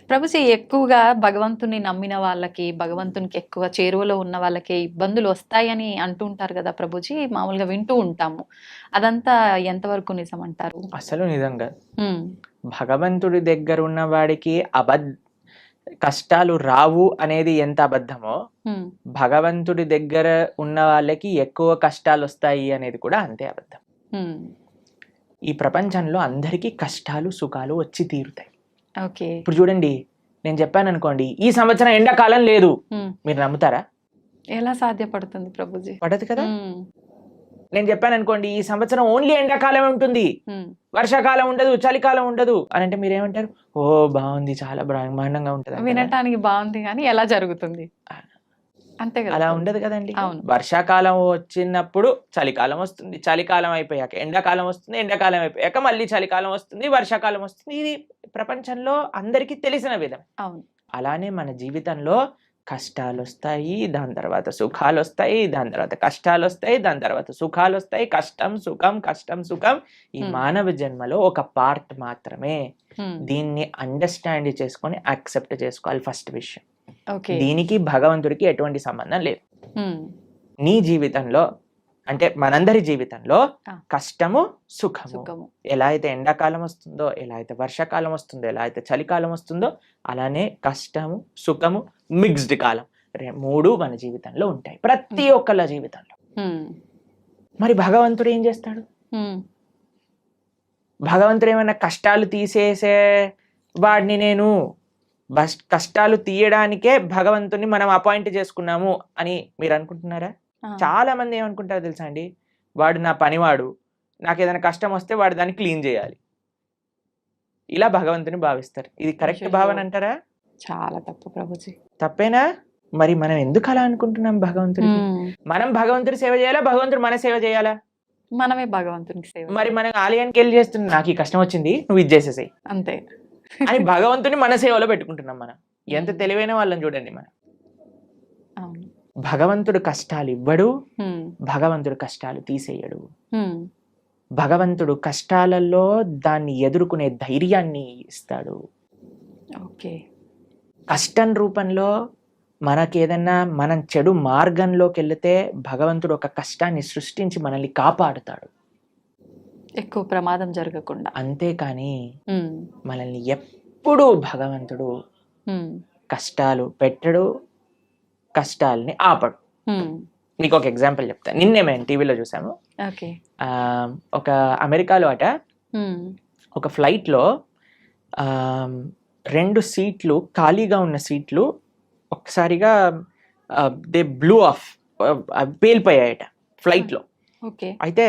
ప్రభుజీ ఎక్కువగా భగవంతుని నమ్మిన వాళ్ళకి, భగవంతునికి ఎక్కువ చేరువలో ఉన్న వాళ్ళకే ఇబ్బందులు వస్తాయని అంటుంటారు గదా ప్రభుజీ! మామూలుగా వింటూ ఉంటాము. అదంతా ఎంతవరకు నిజమంటారు? అసలు నిజంగా హ్మ్. భగవంతుడి దగ్గర ఉన్న వాడికి కష్టాలు రావు అనేది ఎంత అబద్ధమో, హ్మ్. భగవంతుడి దగ్గర ఉన్న వాళ్ళకి ఎక్కువ కష్టాలు వస్తాయి అనేది కూడా అంతే అబద్ధం. హ్మ్. ఈ ప్రపంచంలో అందరికీ కష్టాలు, సుఖాలు వచ్చి తీరుతాయి. ఓకే. ఇప్పుడు చూడండి, నేను చెప్పాను అనుకోండి, ఈ సంవత్సరం ఎండాకాలం లేదు, హ్మ్. మీరు నమ్ముతారా? ఎలా సాధ్యపడుతుంది ప్రభుజీ? పడదు కదా. హ్మ్. నేను చెప్పాను అనుకోండి, ఈ సంవత్సరం ఓన్లీ ఎండాకాలం ఉంటుంది, హ్మ్. వర్షాకాలం ఉండదు, చలికాలం ఉండదు అని అంటే మీరేమంటారు? ఓ బాగుంది, చాలా బ్రహ్మాండంగా ఉంటుంది అంటారా? వినటానికి బావుంది గానీ ఎలా జరుగుతుంది? అంతే గదా అలా ప్రభుజీ! ఉండదు కదండి. అవును. వర్షాకాలం వచ్చినప్పుడు చలికాలం వస్తుంది, చలికాలం అయిపోయాక ఎండాకాలం వస్తుంది, ఎండాకాలం అయిపోయాక మళ్ళీ చలికాలం వస్తుంది, వర్షాకాలం వస్తుంది. ఇది ప్రపంచంలో అందరికీ తెలిసిన విధం. అవును. అలానే మన జీవితంలో కష్టాలు వస్తాయి, దాని తర్వాత సుఖాలు వస్తాయి, దాని తర్వాత కష్టాలు వస్తాయి, దాని తర్వాత సుఖాలు వస్తాయి. కష్టం సుఖం, కష్టం సుఖం ఈ హ్మ్. మానవ జన్మలో ఒక పార్ట్ మాత్రమే. హ్మ్. దీన్ని అండర్స్టాండ్ చేసుకొని యాక్సెప్ట్ చేసుకోవాలి ఫస్ట్ విషయం. ఓకే. దీనికి భగవంతుడికి ఎటువంటి సంబంధం లేదు. హ్మ్. నీ జీవితంలో అంటే మనందరి జీవితంలో ఆ. కష్టము సుఖము, సుఖము. ఎలా అయితే ఎండాకాలం వస్తుందో, ఎలా అయితే వర్షాకాలం వస్తుందో, ఎలా అయితే చలికాలం వస్తుందో, అలానే కష్టము సుఖము మిక్స్డ్ కాలం మూడు మన జీవితంలో ఉంటాయి, ప్రతి ఒక్కళ్ళ జీవితంలో. హ్మ్. మరి భగవంతుడు ఏం చేస్తాడు? హ్మ్. భగవంతుడు ఏమైనా కష్టాలు తీసేసే వాడిని నేను కష్టాలు తీయడానికే భగవంతుని మనం అపాయింట్ చేసుకున్నాము అని మీరు అనుకుంటున్నారా? ఆ. చాలా మంది ఏమనుకుంటారో తెలుసా అండి, వాడు నా పనివాడు, నాకు ఏదైనా కష్టం వస్తే వాడు దాన్ని క్లీన్ చేయాలి, ఇలా భగవంతుని భావిస్తారు. ఇది కరెక్ట్ అయ్యయ్యో! భావన అంటారా? చాలా తప్పు ప్రభుజీ. తప్పేనా? మరి మనం ఎందుకు అలా అనుకుంటున్నాం భగవంతుడికి? హ్మ్. మనం భగవంతుడి సేవ చేయాలా, భగవంతుడు మన సేవ చేయాలా? మనమే భగవంతునికి సేవ మరి చేయాలి. మనం ఆలయానికి వెళ్ళి చేస్తున్నాం, నాకు ఈ కష్టం వచ్చింది నువ్వు ఇది చేసేసేయి అంతే. అని భగవంతుని మన సేవలో పెట్టుకుంటున్నాం మనం. ఎంత హ్మ్. తెలివైన వాళ్ళని చూడండి మనం. అవును. భగవంతుడు కష్టాలు ఇవ్వడు, హ్మ్. భగవంతుడు కష్టాలు తీసేయడు. హ్మ్. భగవంతుడు కష్టాలలో దాన్ని ఎదుర్కొనే ధైర్యాన్ని ఇస్తాడు. ఓకే. కష్టం రూపంలో మనకేదన్నా మనం చెడు మార్గంలోకి వెళితే భగవంతుడు ఒక కష్టాన్ని సృష్టించి మనల్ని కాపాడుతాడు. ఎక్కువ ప్రమాదం జరగకుండా. అంతేకాని హ్మ్. మనల్ని ఎప్పుడూ భగవంతుడు హ్మ్. కష్టాలు పెట్టడు, కష్టాలని ఆపడు. హ్మ్. మీకు ఒక ఎగ్జాంపుల్ చెప్తాను. నిన్నే మేము టీవీలో చూసాము. ఓకే. ఒక అమెరికాలో హ్మ్. ఒక ఫ్లైట్లో 2 సీట్లు ఖాళీగా ఉన్న సీట్లు ఒక్కసారిగా దే బ్లూ ఆఫ్, పేలిపోయాయట ఫ్లైట్లో. ఓకే. అయితే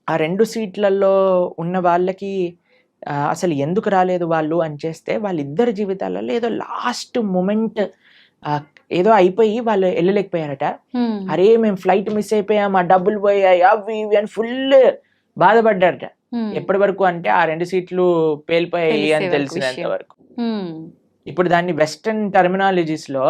ఆ 2 సీట్లలో ఉన్న వాళ్ళకి అసలు ఎందుకు రాలేదు వాళ్ళు అని చేస్తే, వాళ్ళిద్దరి జీవితాలలో ఏదో లాస్ట్ మూమెంట్ ఏదో అయిపోయి వాళ్ళు వెళ్ళలేకపోయారట. హ్మ్. అరే మేము ఫ్లైట్ మిస్ అయిపోయాం, ఆ డబ్బులు పోయాయి, అవి ఇవి అని ఫుల్ బాధపడ్డారట. హ్మ్. ఎప్పటి వరకు అంటే ఆ 2 సీట్లు పేలిపోయాయి తెలిసే అని వరకు తెలిసినంత విషయం. వరకు. హ్మ్. ఇప్పుడు దాన్ని వెస్టర్న్ టర్మినాలజీస్ లో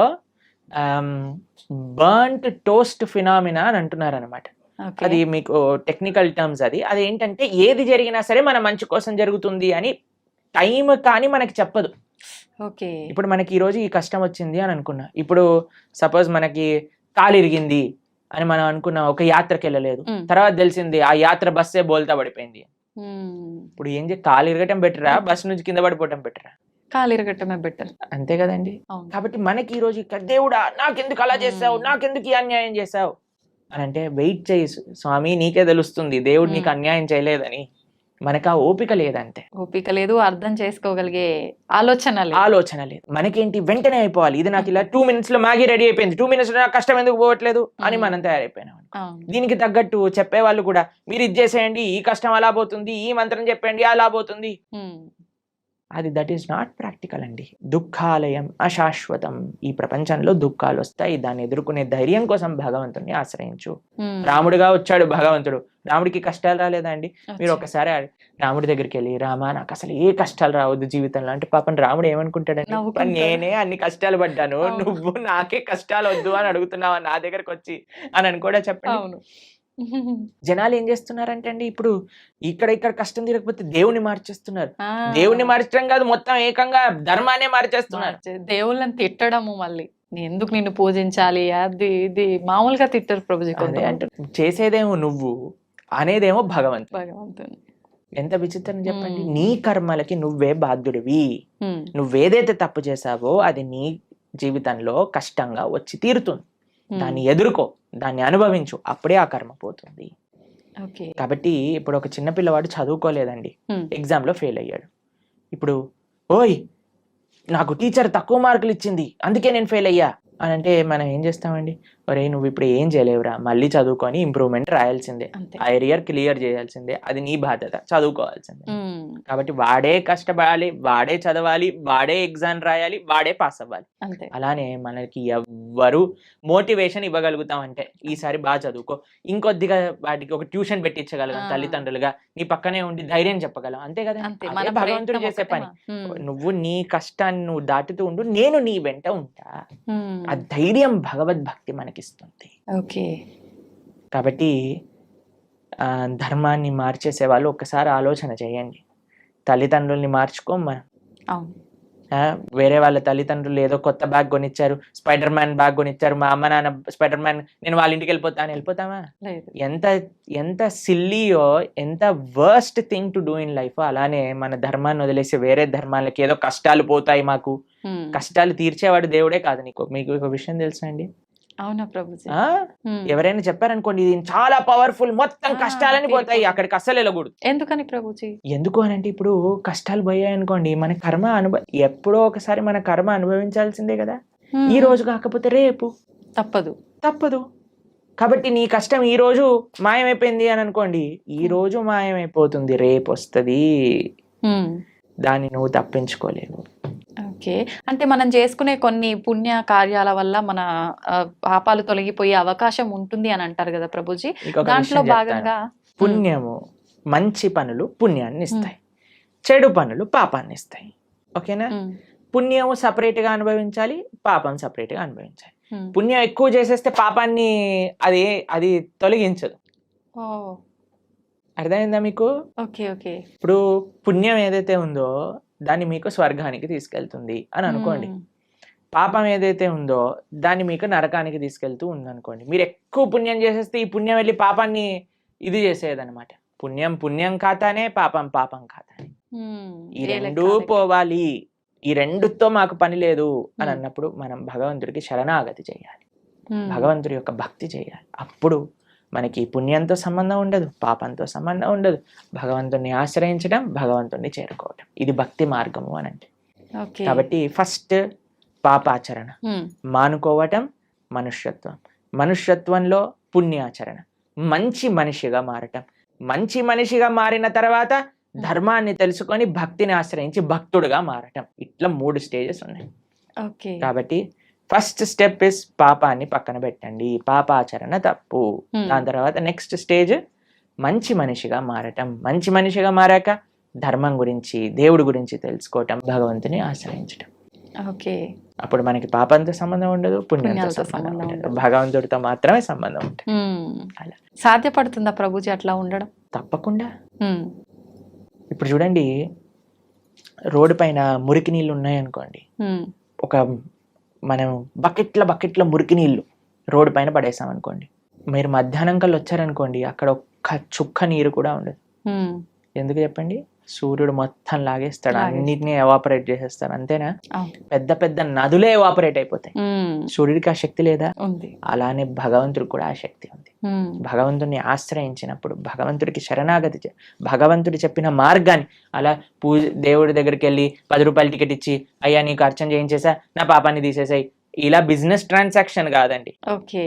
బర్న్ట్ టోస్ట్ ఫినామినా అని అంటున్నారు అనమాట. ఓకే. అది మీకు టెక్నికల్ టర్మ్స్. అది ఏంటంటే ఏది జరిగినా సరే మన మంచి కోసం జరుగుతుంది అని టైం కానీ మనకి చెప్పదు. ఓకే. ఇప్పుడు మనకి ఈ రోజు ఈ కష్టం వచ్చింది అని అనుకున్నా, ఇప్పుడు సపోజ్ మనకి కాలు ఇరిగింది అని మనం అనుకున్నాం, ఒక యాత్రకి వెళ్ళలేదు, హ్మ్. తర్వాత తెలిసింది ఆ యాత్ర బస్సే బోల్తా పడిపోయింది. హ్మ్. ఇప్పుడు ఏం కాలు ఇరగటం బెటరా, బస్ నుంచి కింద పడిపోవటం బెటరా? కాలు ఇరగటమే బెటర్. అంతే కదండి. అవును. కాబట్టి మనకి ఈ రోజు దేవుడా నాకెందుకు అలా చేసావు, నాకెందుకు ఈ అన్యాయం చేసావు అని అంటే, వెయిట్ చేయి స్వామి, నీకే తెలుస్తుంది దేవుడు నీకు అన్యాయం చేయలేదని. మనకు ఆ ఓపిక లేదంతే, ఓపిక లేదు, అర్థం చేసుకోగలిగే ఆలోచన లేదు. మనకేంటి వెంటనే అయిపోవాలి, ఇది నాకు ఇలా 2 minutes లో మ్యాగీ రెడీ అయిపోయింది, 2 minutes లో నాకు కష్టం ఎందుకు పోవట్లేదు అని మనం తయారైపోయినాం. దీనికి తగ్గట్టు చెప్పేవాళ్ళు కూడా, మీరు ఇది చేసేయండి ఈ కష్టం అలా పోతుంది, ఈ మంత్రం చెప్పండి అలా పోతుంది. అది దట్ ఈస్ నాట్ ప్రాక్టికల్ అండి. దుఃఖాలయం అశాశ్వతం. ఈ ప్రపంచంలో దుఃఖాలు వస్తాయి, దాన్ని ఎదుర్కొనే ధైర్యం కోసం భగవంతుని ఆశ్రయించు. రాముడిగా వచ్చాడు భగవంతుడు, రాముడికి కష్టాలు రాలేదా అండి? మీరు ఒకసారి రాముడి దగ్గరికి వెళ్ళి, రామా నాకు అసలు ఏ కష్టాలు రావద్దు జీవితంలో అంటే, పాపం రాముడు ఏమనుకుంటాడండి, నేనే అన్ని కష్టాలు పడ్డాను, నువ్వు నాకే కష్టాలు వద్దు అని అడుగుతున్నావా నా దగ్గరకు వచ్చి అని కూడా చెప్పండి. జనాలు ఏం చేస్తున్నారంటే అండి, ఇప్పుడు ఇక్కడ కష్టం తీరకపోతే దేవుని మార్చేస్తున్నారు. ఆ, దేవుని మార్చడం కాదు, మొత్తం ఏకంగా ధర్మాన్ని మార్చేస్తున్నారు. దేవుళ్ళని తిట్టడము మళ్ళీ ఎందుకు నిన్ను పూజించాలి అది ఇది మామూలుగా తిట్టరు ప్రభుజీ అదే కొంతమంది. అంటే చేసేదేమో నువ్వు, అనేదేమో భగవంతుడు. భగవంతుని. ఎంత విచిత్రం చెప్పండి. మ్మ్. నీ కర్మలకి నువ్వే బాధ్యుడివి. ఉమ్, నువ్వేదైతే తప్పు చేసావో అది నీ జీవితంలో కష్టంగా వచ్చి తీరుతుంది. ఉమ్, దాన్ని ఎదుర్కో, దాన్ని అనుభవించు, అప్పుడే ఆ కర్మ పోతుంది. ఓకే. కాబట్టి ఇప్పుడు ఒక చిన్న పిల్లవాడు చదువుకోలేదండి, ఉమ్, ఎగ్జామ్లో ఫెయిల్ అయ్యాడు. ఇప్పుడు ఓయ్ నాకు టీచర్ తక్కువ మార్కులు ఇచ్చింది అందుకే నేను ఫెయిల్ అయ్యా అని అంటే మనం ఏం చేస్తామండి, ఒరే నువ్వు ఇప్పుడు ఏం చేయలేవురా, మళ్ళీ చదువుకొని ఇంప్రూవ్మెంట్ రాయాల్సిందే, అంతే. ఆ ఏరియర్ క్లియర్ చేయాల్సిందే, అది నీ బాధ్యత, చదువుకోవాల్సిందే. ఉమ్, కాబట్టి వాడే కష్టపడాలి, వాడే చదవాలి, వాడే ఎగ్జామ్ రాయాలి, వాడే పాస్ అవ్వాలి. అంతే. అలానే మనకి ఎవ్వరు మోటివేషన్ ఇవ్వగలుగుతామంటే ఈసారి బాగా చదువుకో, ఇంకొద్దిగా వాటికి ఒక ట్యూషన్ పెట్టించగలం తల్లిదండ్రులుగా, నీ పక్కనే ఉండి ధైర్యం చెప్పగలం, అంతే కదా. అంతే. అదే మన భగవంతుడు ప్రయత్నం చేసే ఒకటే పని. ఉమ్, నువ్వు నీ కష్టాన్ని నువ్వు దాటుతూ ఉండు, నేను నీ వెంట ఉంటా. ఉమ్, ఆ ధైర్యం భగవద్భక్తి మనకిస్తుంది. ఓకే. కాబట్టి ధర్మాన్ని మార్చేసే వాళ్ళు ఒక్కసారి ఆలోచన చేయండి. తల్లిదండ్రుల్ని మార్చుకోం. అవును. వేరే వాళ్ళ తల్లిదండ్రులు ఏదో కొత్త బ్యాగ్ కొనిచ్చారు, స్పైడర్ మ్యాన్ బ్యాగ్ కొనిచ్చారు, మా అమ్మ నాన్న స్పైడర్ మ్యాన్, నేను వాళ్ళ ఇంటికి వెళ్ళిపోతామా? లేదు. ఎంత సిల్లీయో, ఎంత worst thing to do in life. అలానే మన ధర్మాన్ని వదిలేసి వేరే ధర్మాలకి ఏదో కష్టాలు పోతాయి, మాకు ఉమ్, కష్టాలు తీర్చేవాడు దేవుడే కాదు. మీకు ఒక విషయం తెలుసా అండి, అవునా ప్రభుజీ. ఉమ్, ఎవరైనా చెప్పారనుకోండి ఇది చాలా పవర్ఫుల్, మొత్తం కష్టాలని పోతాయి, అక్కడికి అస్సలు వెళ్ళకూడదు. ఎందుకని ప్రభుజీ? ఎందుకు అని అంటే ఇప్పుడు కష్టాలు పోయాయి అనుకోండి, మన కర్మ ఎప్పుడో ఒకసారి మన కర్మ అనుభవించాల్సిందే కదా. ఉమ్, ఈ రోజు కాకపోతే రేపు తప్పదు. కాబట్టి నీ కష్టం ఈ రోజు మాయమైపోయింది అని అనుకోండి, ఈ రోజు మాయమైపోతుంది, రేపు వస్తుంది, ఉమ్, దాన్ని నువ్వు తప్పించుకోలేవు. ఓకే. అంటే మనం చేసుకునే కొన్ని పుణ్య కార్యాల వల్ల మన పాపాలు తొలగిపోయే అవకాశం ఉంటుంది అని అంటారు కదా ప్రభుజీ. ఇంకొక దాంట్లో విషయం చెప్తాను. భాగంగా పుణ్యము, మంచి పనులు పుణ్యాన్ని ఇస్తాయి, చెడు పనులు పాపాన్ని ఇస్తాయి. ఓకేనా. ఉమ్, పుణ్యం సపరేట్ గా అనుభవించాలి, పాపం సపరేట్ గా అనుభవించాలి. ఉమ్, పుణ్యం ఎక్కువ చేసేస్తే పాపాన్ని అది తొలగించదు. ఓ, అర్థమైందా మీకు? ఓకే. ఓకే. ఇప్పుడు పుణ్యం ఏదైతే ఉందో దాన్ని మీకు స్వర్గానికి తీసుకెళ్తుంది అని అనుకోండి, ఉమ్, పాపం ఏదైతే ఉందో దాన్ని మీకు నరకానికి తీసుకెళ్తూ ఉందనుకోండి. మీరు ఎక్కువ పుణ్యం చేసేస్తే ఈ పుణ్యం వెళ్ళి పాపాన్ని ఇది చేసేదన్నమాట. పుణ్యం ఖాతానే, పాపం ఖాతానే. ఉమ్, ఈ ఏ రెండూ లెక్క పోవాలి, ఈ రెండుతో మాకు పని లేదు అని ఉమ్, అన్నప్పుడు మనం భగవంతుడికి శరణాగతి చేయాలి, ఉమ్, భగవంతుడి యొక్క భక్తి చేయాలి. అప్పుడు మనకి పుణ్యంతో సంబంధం ఉండదు, పాపంతో సంబంధం ఉండదు. భగవంతుడిని ఆశ్రయించడం, భగవంతుడిని చేరుకోవడం, ఇది భక్తి మార్గము అని అంటే. ఓకే. కాబట్టి ఫస్ట్ పాపాచరణ ఉమ్, మానుకోవటం మనుష్యత్వం, మనుష్యత్వంలో పుణ్యాచరణ, మంచి మనిషిగా మారటం, మంచి మనిషిగా మారిన తర్వాత ధర్మాన్ని తెలుసుకొని భక్తిని ఆశ్రయించి భక్తుడుగా మారటం. ఇట్లా 3 స్టేజెస్ ఉన్నాయి. ఓకే. కాబట్టి ఫస్ట్ స్టెప్ ఇస్ పాపాన్ని పక్కన పెట్టండి, పాపాచరణ తప్పు. దాని తర్వాత నెక్స్ట్ స్టేజ్ మంచి మనిషిగా మారటం, మంచి మనిషిగా మారాక ధర్మం గురించి, దేవుడి గురించి తెలుసుకోవటం, భగవంతుని ఆశ్రయించటం. ఓకే. అప్పుడు మనకి పాపంతో సంబంధం ఉండదు, పుణ్యంతో సంబంధం ఉండదు, భగవంతుడితో మాత్రమే సంబంధం ఉంటుంది. అలా సాధ్యపడుతుందా ప్రభుజీ అట్లా ఉండడం? తప్పకుండా. ఉమ్, ఇప్పుడు చూడండి, రోడ్డు పైన మురికి నీళ్ళు ఉన్నాయనుకోండి, ఉమ్, ఒక మనం బకెట్ల మురికి నీళ్ళు రోడ్డు పైన పడేసాం అనుకోండి, మీరు మధ్యాహ్నం కల్లా వచ్చారనుకోండి, అక్కడ ఒక్క చుక్క నీరు కూడా ఉండదు. ఉమ్, ఎందుకు చెప్పండి? సూర్యుడు మొత్తం లాగేస్తాడు, అన్నిటినీ ఎవాపరేట్ చేసేస్తాడు, అంతేనా? పెద్ద పెద్ద నదులే ఎవాపరేట్ అయిపోతాయి. సూర్యుడికి ఆ శక్తి లేదా? ఉంది. అలానే భగవంతుడికి కూడా ఆ శక్తి ఉంది. భగవంతుడిని ఆశ్రయించినప్పుడు, భగవంతుడికి శరణాగతి, భగవంతుడు చెప్పిన మార్గాన్ని, అలా దేవుడి దగ్గరికి వెళ్ళి 10 రూపాయల టికెట్ ఇచ్చి అయ్యా నీకు అర్చన చేయించేసా, నా పాపాన్ని తీసేసాయి, ఇలా బిజినెస్ ట్రాన్సాక్షన్ కాదండి. ఓకే.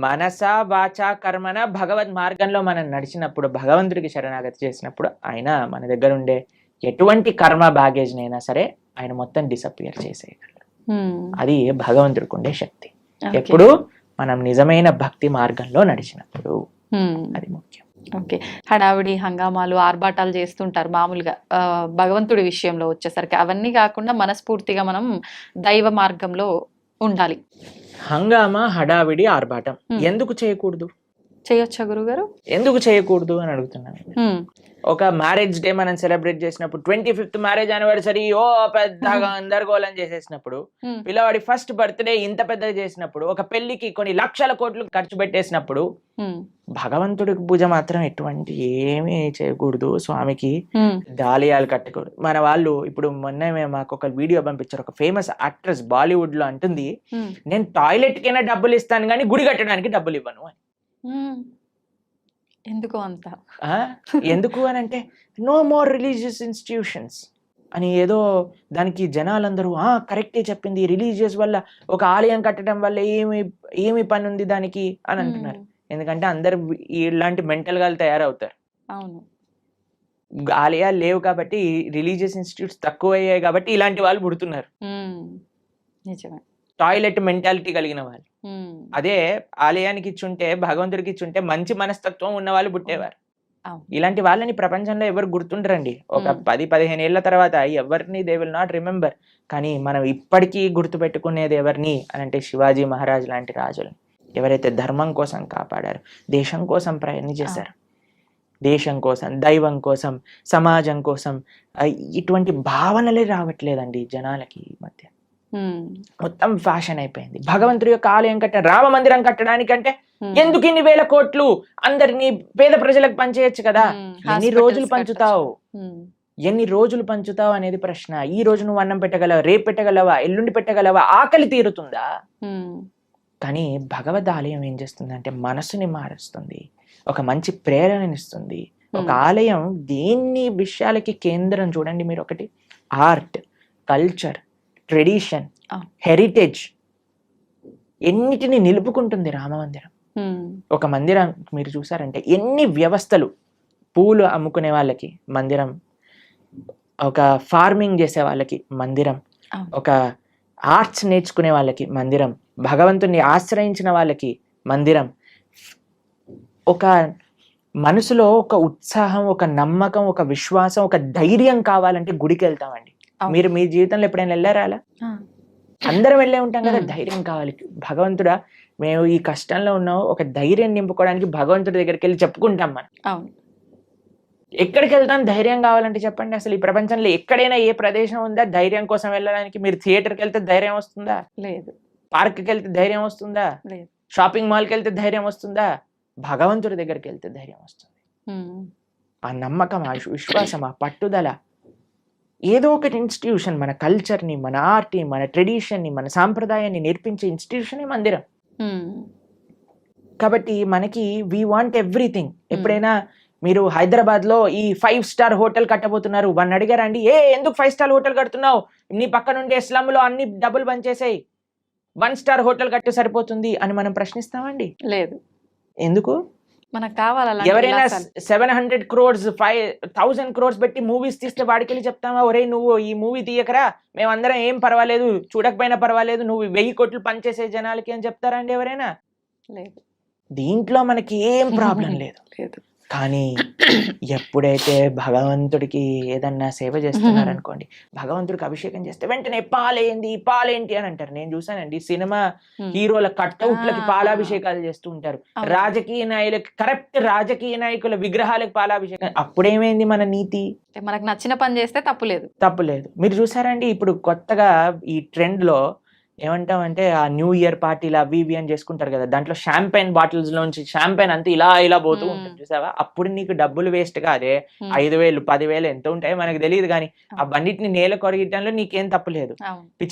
మనస వాచ కర్మన భగవద్ మార్గంలో మనం నడిచినప్పుడు, భగవంతుడికి శరణాగతి చేసినప్పుడు, ఆయన మన దగ్గర ఉండే ఎటువంటి కర్మ బ్యాగేజ్ నైనా సరే ఆయన మొత్తం డిసపియర్ చేసేయగలరు. అది భగవంతుడికి ఉండే శక్తి. ఎప్పుడు మనం నిజమైన భక్తి మార్గంలో నడిచినప్పుడు, అది ముఖ్యం. ఓకే. హడావిడి హంగామాలు ఆర్భాటాలు చేస్తుంటారు మామూలుగా భగవంతుడి విషయంలో వచ్చేసరికి, అవన్నీ కాకుండా మనస్ఫూర్తిగా మనం దైవ మార్గంలో ఉండాలి. హంగామా, హడావిడి, ఆర్భాటం ఎందుకు చేయకూడదు? చేయొచ్చా గురుగారు? ఎందుకు చేయకూడదు అని అడుగుతున్నాను. ఒక మ్యారేజ్ డే మనం సెలబ్రేట్ చేసినప్పుడు 25th మ్యారేజ్ యానివర్సరీ పెద్దగా గందరగోళం చేసేసినప్పుడు, పిల్లవాడి ఫస్ట్ బర్త్డే ఇంత పెద్దగా చేసినప్పుడు, ఒక పెళ్లికి కొన్ని లక్షల కోట్లు ఖర్చు పెట్టేసినప్పుడు, భగవంతుడికి పూజ మాత్రం ఎటువంటి ఏమీ చేయకూడదు. స్వామికి దాలియాలు కట్టకూడదు. మన వాళ్ళు ఇప్పుడు మొన్న మాకు ఒక వీడియో పంపించారు. ఒక ఫేమస్ యాక్ట్రెస్ బాలీవుడ్ లో అంటుంది, నేను టాయిలెట్ కైనా డబ్బులు ఇస్తాను కానీ గుడి కట్టడానికి డబ్బులు ఇవ్వను అని. ఎందుకు అంత? ఎందుకు అని అంటే, నో మోర్ రిలీజియస్ ఇన్స్టిట్యూషన్స్ అని ఏదో దానికి జనాలందరూ కరెక్టే చెప్పింది, రిలీజియస్ వల్ల ఒక ఆలయం కట్టడం వల్ల ఏమి పని ఉంది దానికి అని అంటున్నారు. ఎందుకంటే అందరు ఇలాంటి మెంటల్ గా తయారవుతారు. అవును, ఆలయాలు లేవు కాబట్టి, రిలీజియస్ ఇన్స్టిట్యూట్స్ తక్కువ అయ్యాయి కాబట్టి ఇలాంటి వాళ్ళు పుడుతున్నారు. నిజమే. టాయిలెట్ మెంటాలిటీ కలిగిన వాళ్ళు. అదే ఆలయానికి ఇచ్చుంటే, భగవంతుడికి ఇచ్చుంటే మంచి మనస్తత్వం ఉన్న వాళ్ళు పుట్టేవారు. ఇలాంటి వాళ్ళని ప్రపంచంలో ఎవరు గుర్తుండరండి. ఒక 10-15 ఏళ్ల తర్వాత ఎవరిని దే విల్ నాట్ రిమెంబర్. కానీ మనం ఇప్పటికీ గుర్తు పెట్టుకునేది ఎవరిని అని అంటే, శివాజీ మహారాజ్ లాంటి రాజులు ఎవరైతే ధర్మం కోసం కాపాడారు, దేశం కోసం ప్రయత్నం చేశారు. దేశం కోసం, దైవం కోసం, సమాజం కోసం ఇటువంటి భావనలే రావట్లేదండి జనాలకి ఈ మధ్య. మొత్తం ఫ్యాషన్ అయిపోయింది. భగవంతుడి యొక్క ఆలయం రామ మందిరం కట్టడానికంటే ఎందుకు ఇన్ని వేల కోట్లు అందరినీ పేద ప్రజలకు పంచేయచ్చు కదా. ఎన్ని రోజులు పంచుతావు అనేది ప్రశ్న. ఈ రోజు నువ్వు అన్నం పెట్టగలవా, రేపు పెట్టగలవా, ఎల్లుండి పెట్టగలవా, ఆకలి తీరుతుందా? కానీ భగవద్ ఆలయం ఏం చేస్తుంది అంటే మనసుని మారుస్తుంది, ఒక మంచి ప్రేరణనిస్తుంది. ఒక ఆలయం దేన్ని విషయాలకి కేంద్రం చూడండి మీరు. ఒకటి ఆర్ట్, కల్చర్, ట్రెడిషన్, హెరిటేజ్ ఎన్నిటిని నిలుపుకుంటుంది రామమందిరం. ఒక మందిరం మీరు చూసారంటే ఎన్ని వ్యవస్థలు, పూలు అమ్ముకునే వాళ్ళకి మందిరం, ఒక ఫార్మింగ్ చేసే వాళ్ళకి మందిరం, ఒక ఆర్ట్స్ నేర్చుకునే వాళ్ళకి మందిరం, భగవంతుని ఆశ్రయించిన వాళ్ళకి మందిరం, ఒక మనసులో ఒక ఉత్సాహం, ఒక నమ్మకం, ఒక విశ్వాసం, ఒక ధైర్యం కావాలంటే గుడికి వెళ్తామండి. మీరు మీ జీవితంలో ఎప్పుడైనా వెళ్ళారా అలా? అందరం వెళ్ళే ఉంటాం కదా. ధైర్యం కావాలి. భగవంతుడా మేము ఈ కష్టంలో ఉన్నాం, ఒక ధైర్యం నింపుకోవడానికి భగవంతుడి దగ్గరికి వెళ్ళి చెప్పుకుంటాం మనం. ఎక్కడికి వెళ్తాం ధైర్యం కావాలంటే చెప్పండి. అసలు ఈ ప్రపంచంలో ఎక్కడైనా ఏ ప్రదేశం ఉందా ధైర్యం కోసం వెళ్ళడానికి? మీరు థియేటర్కి వెళ్తే ధైర్యం వస్తుందా? లేదు. పార్క్కి వెళ్తే ధైర్యం వస్తుందా? లేదు. షాపింగ్ మాల్కి వెళ్తే ధైర్యం వస్తుందా? భగవంతుడి దగ్గరికి వెళ్తే ధైర్యం వస్తుంది. ఆ నమ్మకం, ఆ విశ్వాసం, ఆ పట్టుదల. ఏదో ఒకటి ఇన్స్టిట్యూషన్ మన కల్చర్ని, మన ఆర్ట్ని, మన ట్రెడిషన్ని, మన సాంప్రదాయాన్ని నేర్పించే ఇన్స్టిట్యూషనే మందిరం. కాబట్టి మనకి వీ వాంట్ ఎవ్రీథింగ్. ఎప్పుడైనా మీరు హైదరాబాద్ లో ఈ 5 స్టార్ హోటల్ కట్టబోతున్నారు, వాడిని అడిగారండి, ఎందుకు 5 స్టార్ హోటల్ కడుతున్నావు, నీ పక్క నుండి స్లమ్ లో అన్ని డబ్బులు బంచేసాయి, 1 స్టార్ హోటల్ కట్టు సరిపోతుంది అని మనం ప్రశ్నిస్తామండి? లేదు. ఎందుకు? మనకు కావాలి. ఎవరైనా 700 crores 5,000 crores పెట్టి మూవీస్ తీస్తే వాడికి వెళ్ళి చెప్తామా, ఒరే నువ్వు ఈ మూవీ తీయకరా, మేమందరం ఏం పర్వాలేదు, చూడకపోయినా పర్వాలేదు, నువ్వు 1000 కోట్లు పనిచేసే జనాలకి అని చెప్తారా అండి ఎవరైనా? లేదు. దీంట్లో మనకి ఏం ప్రాబ్లం లేదు. కానీ ఎప్పుడైతే భగవంతుడికి ఏదన్నా సేవ చేస్తున్నారనుకోండి, భగవంతుడికి అభిషేకం చేస్తే వెంటనే పాలేంటి అని అంటారు. నేను చూసానండి సినిమా హీరోల కట్అవుట్లకి పాలాభిషేకాలు చేస్తూ ఉంటారు. రాజకీయ నాయకులకి, కరెక్ట్ రాజకీయ నాయకుల విగ్రహాలకు పాలాభిషేకం. అప్పుడేమైంది మన నీతి? మనకు నచ్చిన పని చేస్తే తప్పులేదు. మీరు చూసారండి ఇప్పుడు కొత్తగా ఈ ట్రెండ్ లో ఏమంటామంటే, ఆ న్యూ ఇయర్ పార్టీలు అవి ఇవి అని చేసుకుంటారు కదా, దాంట్లో షాంపైన్ బాటిల్స్ లోంచి షాంపైన్ అంతా ఇలా పోతూ ఉంటుంది చూసావా? అప్పుడు నీకు డబ్బులు వేస్ట్ కాదే. 5,000 10,000 ఎంత ఉంటాయో మనకు తెలియదు, కానీ ఆ బండిటిని నేల కొరగటంలో నీకేం తప్పులేదు,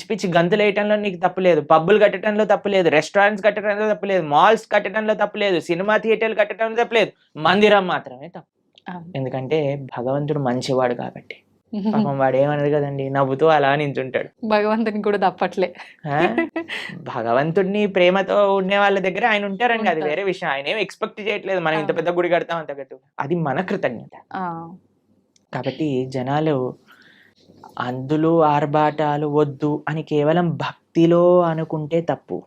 పిచ్చి గంతులు వేయటంలో నీకు తప్పులేదు, పబ్బులు కట్టడంలో తప్పులేదు, రెస్టారెంట్స్ కట్టడంలో తప్పులేదు, మాల్స్ కట్టడంలో తప్పులేదు, సినిమా థియేటర్లు కట్టడంలో తప్పులేదు, మందిరం మాత్రమే తప్పు. ఎందుకంటే భగవంతుడు మంచివాడు కాబట్టి. పాపం వాడు ఏమన్నది కదండి, నవ్వుతూ అలా నించుంటాడు. భగవంతుని కూడా తప్పట్లే. భగవంతుడిని ప్రేమతో ఉండే వాళ్ళ దగ్గర ఆయన ఉంటారండి, అది వేరే విషయం. ఆయన ఏం ఎక్స్పెక్ట్ చేయట్లేదు మనం ఇంత పెద్ద గుడి కడతాం అంత గట్టు, అది మన కృతజ్ఞత. కాబట్టి జనాలు అందులో ఆర్భాటాలు వద్దు అని కేవలం భక్తిలో అనుకుంటే తప్పు.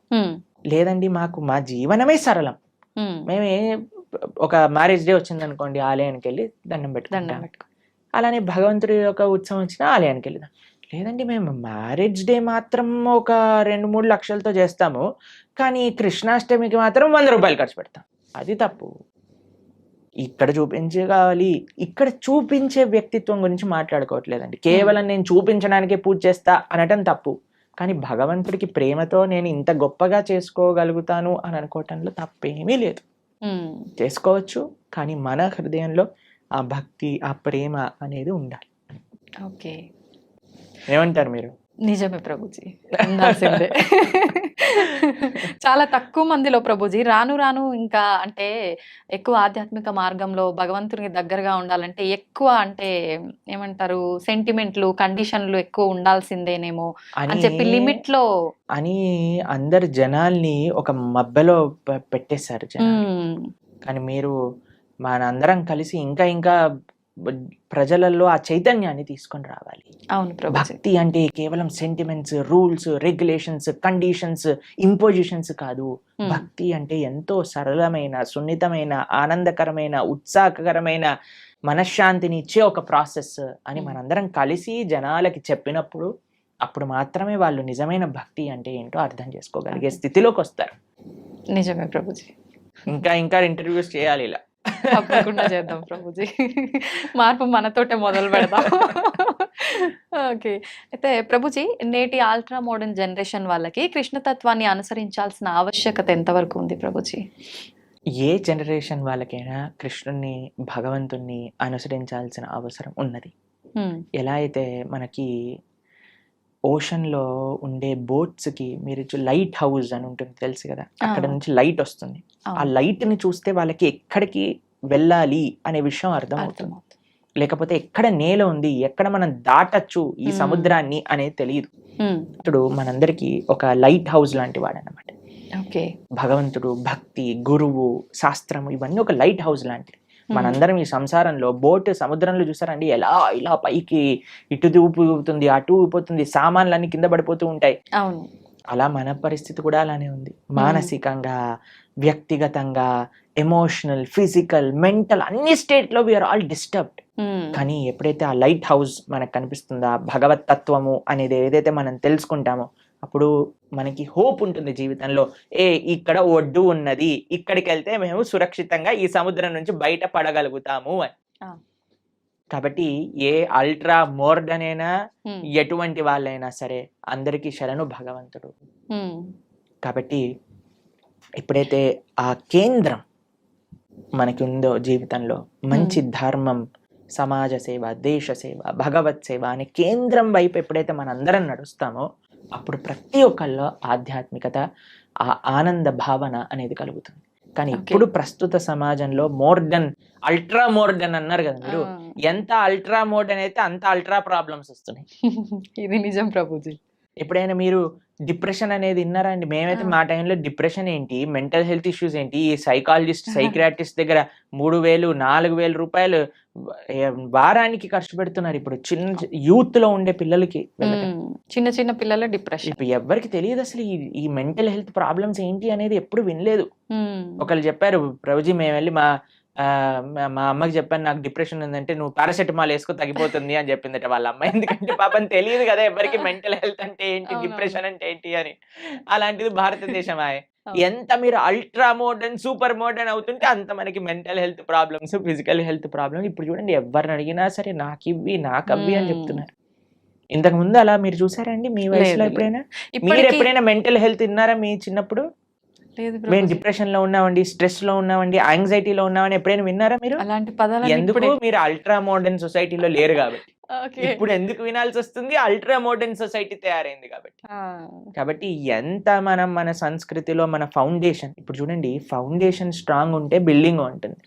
లేదండి మాకు మా జీవనమే సరళం, మేమే ఒక మ్యారేజ్ డే వచ్చింది అనుకోండి, ఆలయానికి వెళ్ళి దండం పెట్టుకుంటాం. అలానే భగవంతుడి యొక్క ఉత్సవం వచ్చిన ఆలయానికి వెళ్దాం. లేదండి మేము మ్యారేజ్ డే మాత్రం ఒక 2-3 లక్షలతో చేస్తాము, కానీ కృష్ణాష్టమికి మాత్రం 100 రూపాయలు ఖర్చు పెడతాం. అది తప్పు. ఇక్కడ చూపించే కావాలి, ఇక్కడ చూపించే వ్యక్తిత్వం గురించి మాట్లాడుకోవట్లేదండి. కేవలం నేను చూపించడానికే పూజ చేస్తా అనటం తప్పు. కానీ భగవంతుడికి ప్రేమతో నేను ఇంత గొప్పగా చేసుకోగలుగుతాను అని అనుకోవటంలో తప్పేమీ లేదు. చేసుకోవచ్చు, కానీ మన హృదయంలో ఆ భక్తి, ఆ ప్రేమ అనేది ఉండాలి. ఓకే, ఏమంటారు మీరు? నిజమే ప్రభుజీ, ఉండాల్సిందే. చాలా తక్కువ మందిలో ప్రభుజీ రాను రాను ఇంకా అంటే ఎక్కువ ఆధ్యాత్మిక మార్గంలో భగవంతునికి దగ్గరగా ఉండాలంటే ఎక్కువ అంటే ఏమంటారు సెంటిమెంట్లు, కండిషన్లు ఎక్కువ ఉండాల్సిందేనేమో అని చెప్పి లిమిట్ లో అని అందరు జనాల్ని ఒక మబ్బలో పెట్టేశారు జనాలు. కానీ మీరు మనందరం కలిసి ఇంకా ఇంకా ప్రజలలో ఆ చైతన్యాన్ని తీసుకొని రావాలి. అవును ప్రభు. భక్తి అంటే కేవలం sentiments, rules, regulations, conditions, impositions కాదు. భక్తి అంటే ఎంతో సరళమైన, సున్నితమైన, ఆనందకరమైన, ఉత్సాహకరమైన, మనశ్శాంతిని ఇచ్చే ఒక ప్రాసెస్ అని మనందరం కలిసి జనాలకి చెప్పినప్పుడు అప్పుడు మాత్రమే వాళ్ళు నిజమైన భక్తి అంటే ఏంటో అర్థం చేసుకోగలిగే స్థితిలోకి వస్తారు. నిజమే ప్రభుజీ. ఇంకా ఇంకా ఇంటర్వ్యూస్ చేయాలి ఇలా. తప్పకుండా చేద్దాం ప్రభుజీ, మార్పు మనతోటే మొదలు పెడదాం. ఓకే, అయితే ప్రభుజీ నేటి అల్ట్రా మోడర్న్ జనరేషన్ వాళ్ళకి కృష్ణతత్వాన్ని అనుసరించాల్సిన ఆవశ్యకత ఎంతవరకు ఉంది ప్రభుజీ? ఏ జనరేషన్ వాళ్ళకైనా కృష్ణుని, భగవంతుణ్ణి అనుసరించాల్సిన అవసరం ఉన్నది. ఎలా అయితే మనకి ఓషన్లో ఉండే బోట్స్కి మీరు లైట్ హౌస్ అని ఉంటుంది తెలుసు కదా, అక్కడ నుంచి లైట్ వస్తుంది. ఆ లైట్ని చూస్తే వాళ్ళకి ఎక్కడికి వెళ్ళాలి అనే విషయం అర్థమవుతుంది. లేకపోతే ఎక్కడ నేల ఉంది, ఎక్కడ మనం దాటచ్చు ఈ సముద్రాన్ని అనేది తెలియదు. ఇప్పుడు మనందరికి ఒక లైట్ హౌస్ లాంటి వాడు అన్నమాట. భగవంతుడు, భక్తి, గురువు, శాస్త్రము ఇవన్నీ ఒక లైట్ హౌస్ లాంటిది. మనందరం ఈ సంసారంలో బోట్ సముద్రంలో చూసారండి, ఎలా ఇలా పైకి ఇటు ఊపుతుంది, అటు ఊపుతుంది, సామాన్లన్నీ కింద పడిపోతూ ఉంటాయి. అవును, అలా మన పరిస్థితి కూడా అలానే ఉంది. మానసికంగా, వ్యక్తిగతంగా, ఎమోషనల్, ఫిజికల్, మెంటల్ అన్ని స్టేట్ లో వీఆర్ ఆల్ డిస్టర్బ్డ్. కానీ ఎప్పుడైతే ఆ లైట్ హౌస్ మనకు కనిపిస్తుందో, భగవత్ తత్వము అనేది ఏదైతే మనం తెలుసుకుంటామో అప్పుడు మనకి హోప్ ఉంటుంది జీవితంలో. ఇక్కడ ఒడ్డు ఉన్నది, ఇక్కడికి వెళ్తే మేము సురక్షితంగా ఈ సముద్రం నుంచి బయట పడగలుగుతాము అని. కాబట్టి ఏ అల్ట్రా మోడర్న్ అయినా, ఎటువంటి వాళ్ళైనా సరే అందరికీ శరణు భగవంతుడు. కాబట్టి ఎప్పుడైతే ఆ కేంద్రం మనకి ఉందో జీవితంలో, మంచి ధర్మం, సమాజ సేవ, దేశ సేవ, భగవత్ సేవ అనే కేంద్రం వైపు ఎప్పుడైతే మనందరం నడుస్తామో అప్పుడు ప్రతి ఒక్కళ్ళలో ఆధ్యాత్మికత, ఆ ఆనంద భావన అనేది కలుగుతుంది. కానీ ఇప్పుడు ప్రస్తుత సమాజంలో మోడర్న్, అల్ట్రా మోడర్న్ అన్నారు కదా మీరు, ఎంత అల్ట్రా మోడర్న్ అయితే అంత అల్ట్రా ప్రాబ్లమ్స్ వస్తున్నాయి. ఇది నిజం ప్రభుజీ. ఎప్పుడైనా మీరు డిప్రెషన్ అనేది విన్నారా అండి? మేమైతే మా టైంలో డిప్రెషన్ ఏంటి, మెంటల్ హెల్త్ ఇష్యూస్ ఏంటి, ఈ సైకాలజిస్ట్, సైక్రాటిస్ట్ దగ్గర 3,000-4,000 రూపాయలు వారానికి ఖర్చు పెడుతున్నారు ఇప్పుడు చిన్న యూత్ లో ఉండే పిల్లలకి. చిన్న చిన్న పిల్లల డిప్రెషన్. ఇప్పుడు ఎవరికి తెలియదు అసలు ఈ మెంటల్ హెల్త్ ప్రాబ్లమ్స్ ఏంటి అనేది ఎప్పుడు వినలేదు. ఒకళ్ళు చెప్పారు, ప్రభుజీ మేము వెళ్ళి మా అమ్మకి చెప్పాను నాకు డిప్రెషన్ ఉందంటే, నువ్వు పారాసెటమాల్ వేసుకో తగ్గిపోతుంది అని చెప్పిందట వాళ్ళ అమ్మ. ఎందుకంటే పాపం తెలియదు కదా ఎవరికి మెంటల్ హెల్త్ అంటే ఏంటి, డిప్రెషన్ అంటే ఏంటి అని. అలాంటిది భారతదేశం. ఎంత మీరు అల్ట్రా మోడర్న్, సూపర్ మోడర్న్ అవుతుంటే అంత మనకి mental health problems, physical health problems. ఇప్పుడు చూడండి, ఎవరిని అడిగినా సరే నాకివ్వి నాకవ్వి అని చెప్తున్నారు. ఇంతకు ముందు అలా మీరు చూసారండి మీ వయసులో ఎప్పుడైనా? మీరు ఎప్పుడైనా మెంటల్ హెల్త్ విన్నారా మీ చిన్నప్పుడు? మేము డిప్రెషన్ లో ఉన్నామండి, స్ట్రెస్ లో ఉన్నామండి, యాంగ్జైటీలో ఉన్నామని ఎప్పుడైనా విన్నారా మీరు? అలాంటి పదాలు ఎందుకు? మీరు అల్ట్రా మోడర్న్ సొసైటీలో లేరు కాబట్టి. ఇప్పుడు ఎందుకు వినాల్సి వస్తుంది? అల్ట్రా మోడర్న్ సొసైటీ తయారైంది కాబట్టి. కాబట్టి ఎంత మనం మన సంస్కృతిలో మన ఫౌండేషన్, ఇప్పుడు చూడండి, ఫౌండేషన్ స్ట్రాంగ్ ఉంటే బిల్డింగ్ ఉంటుంది.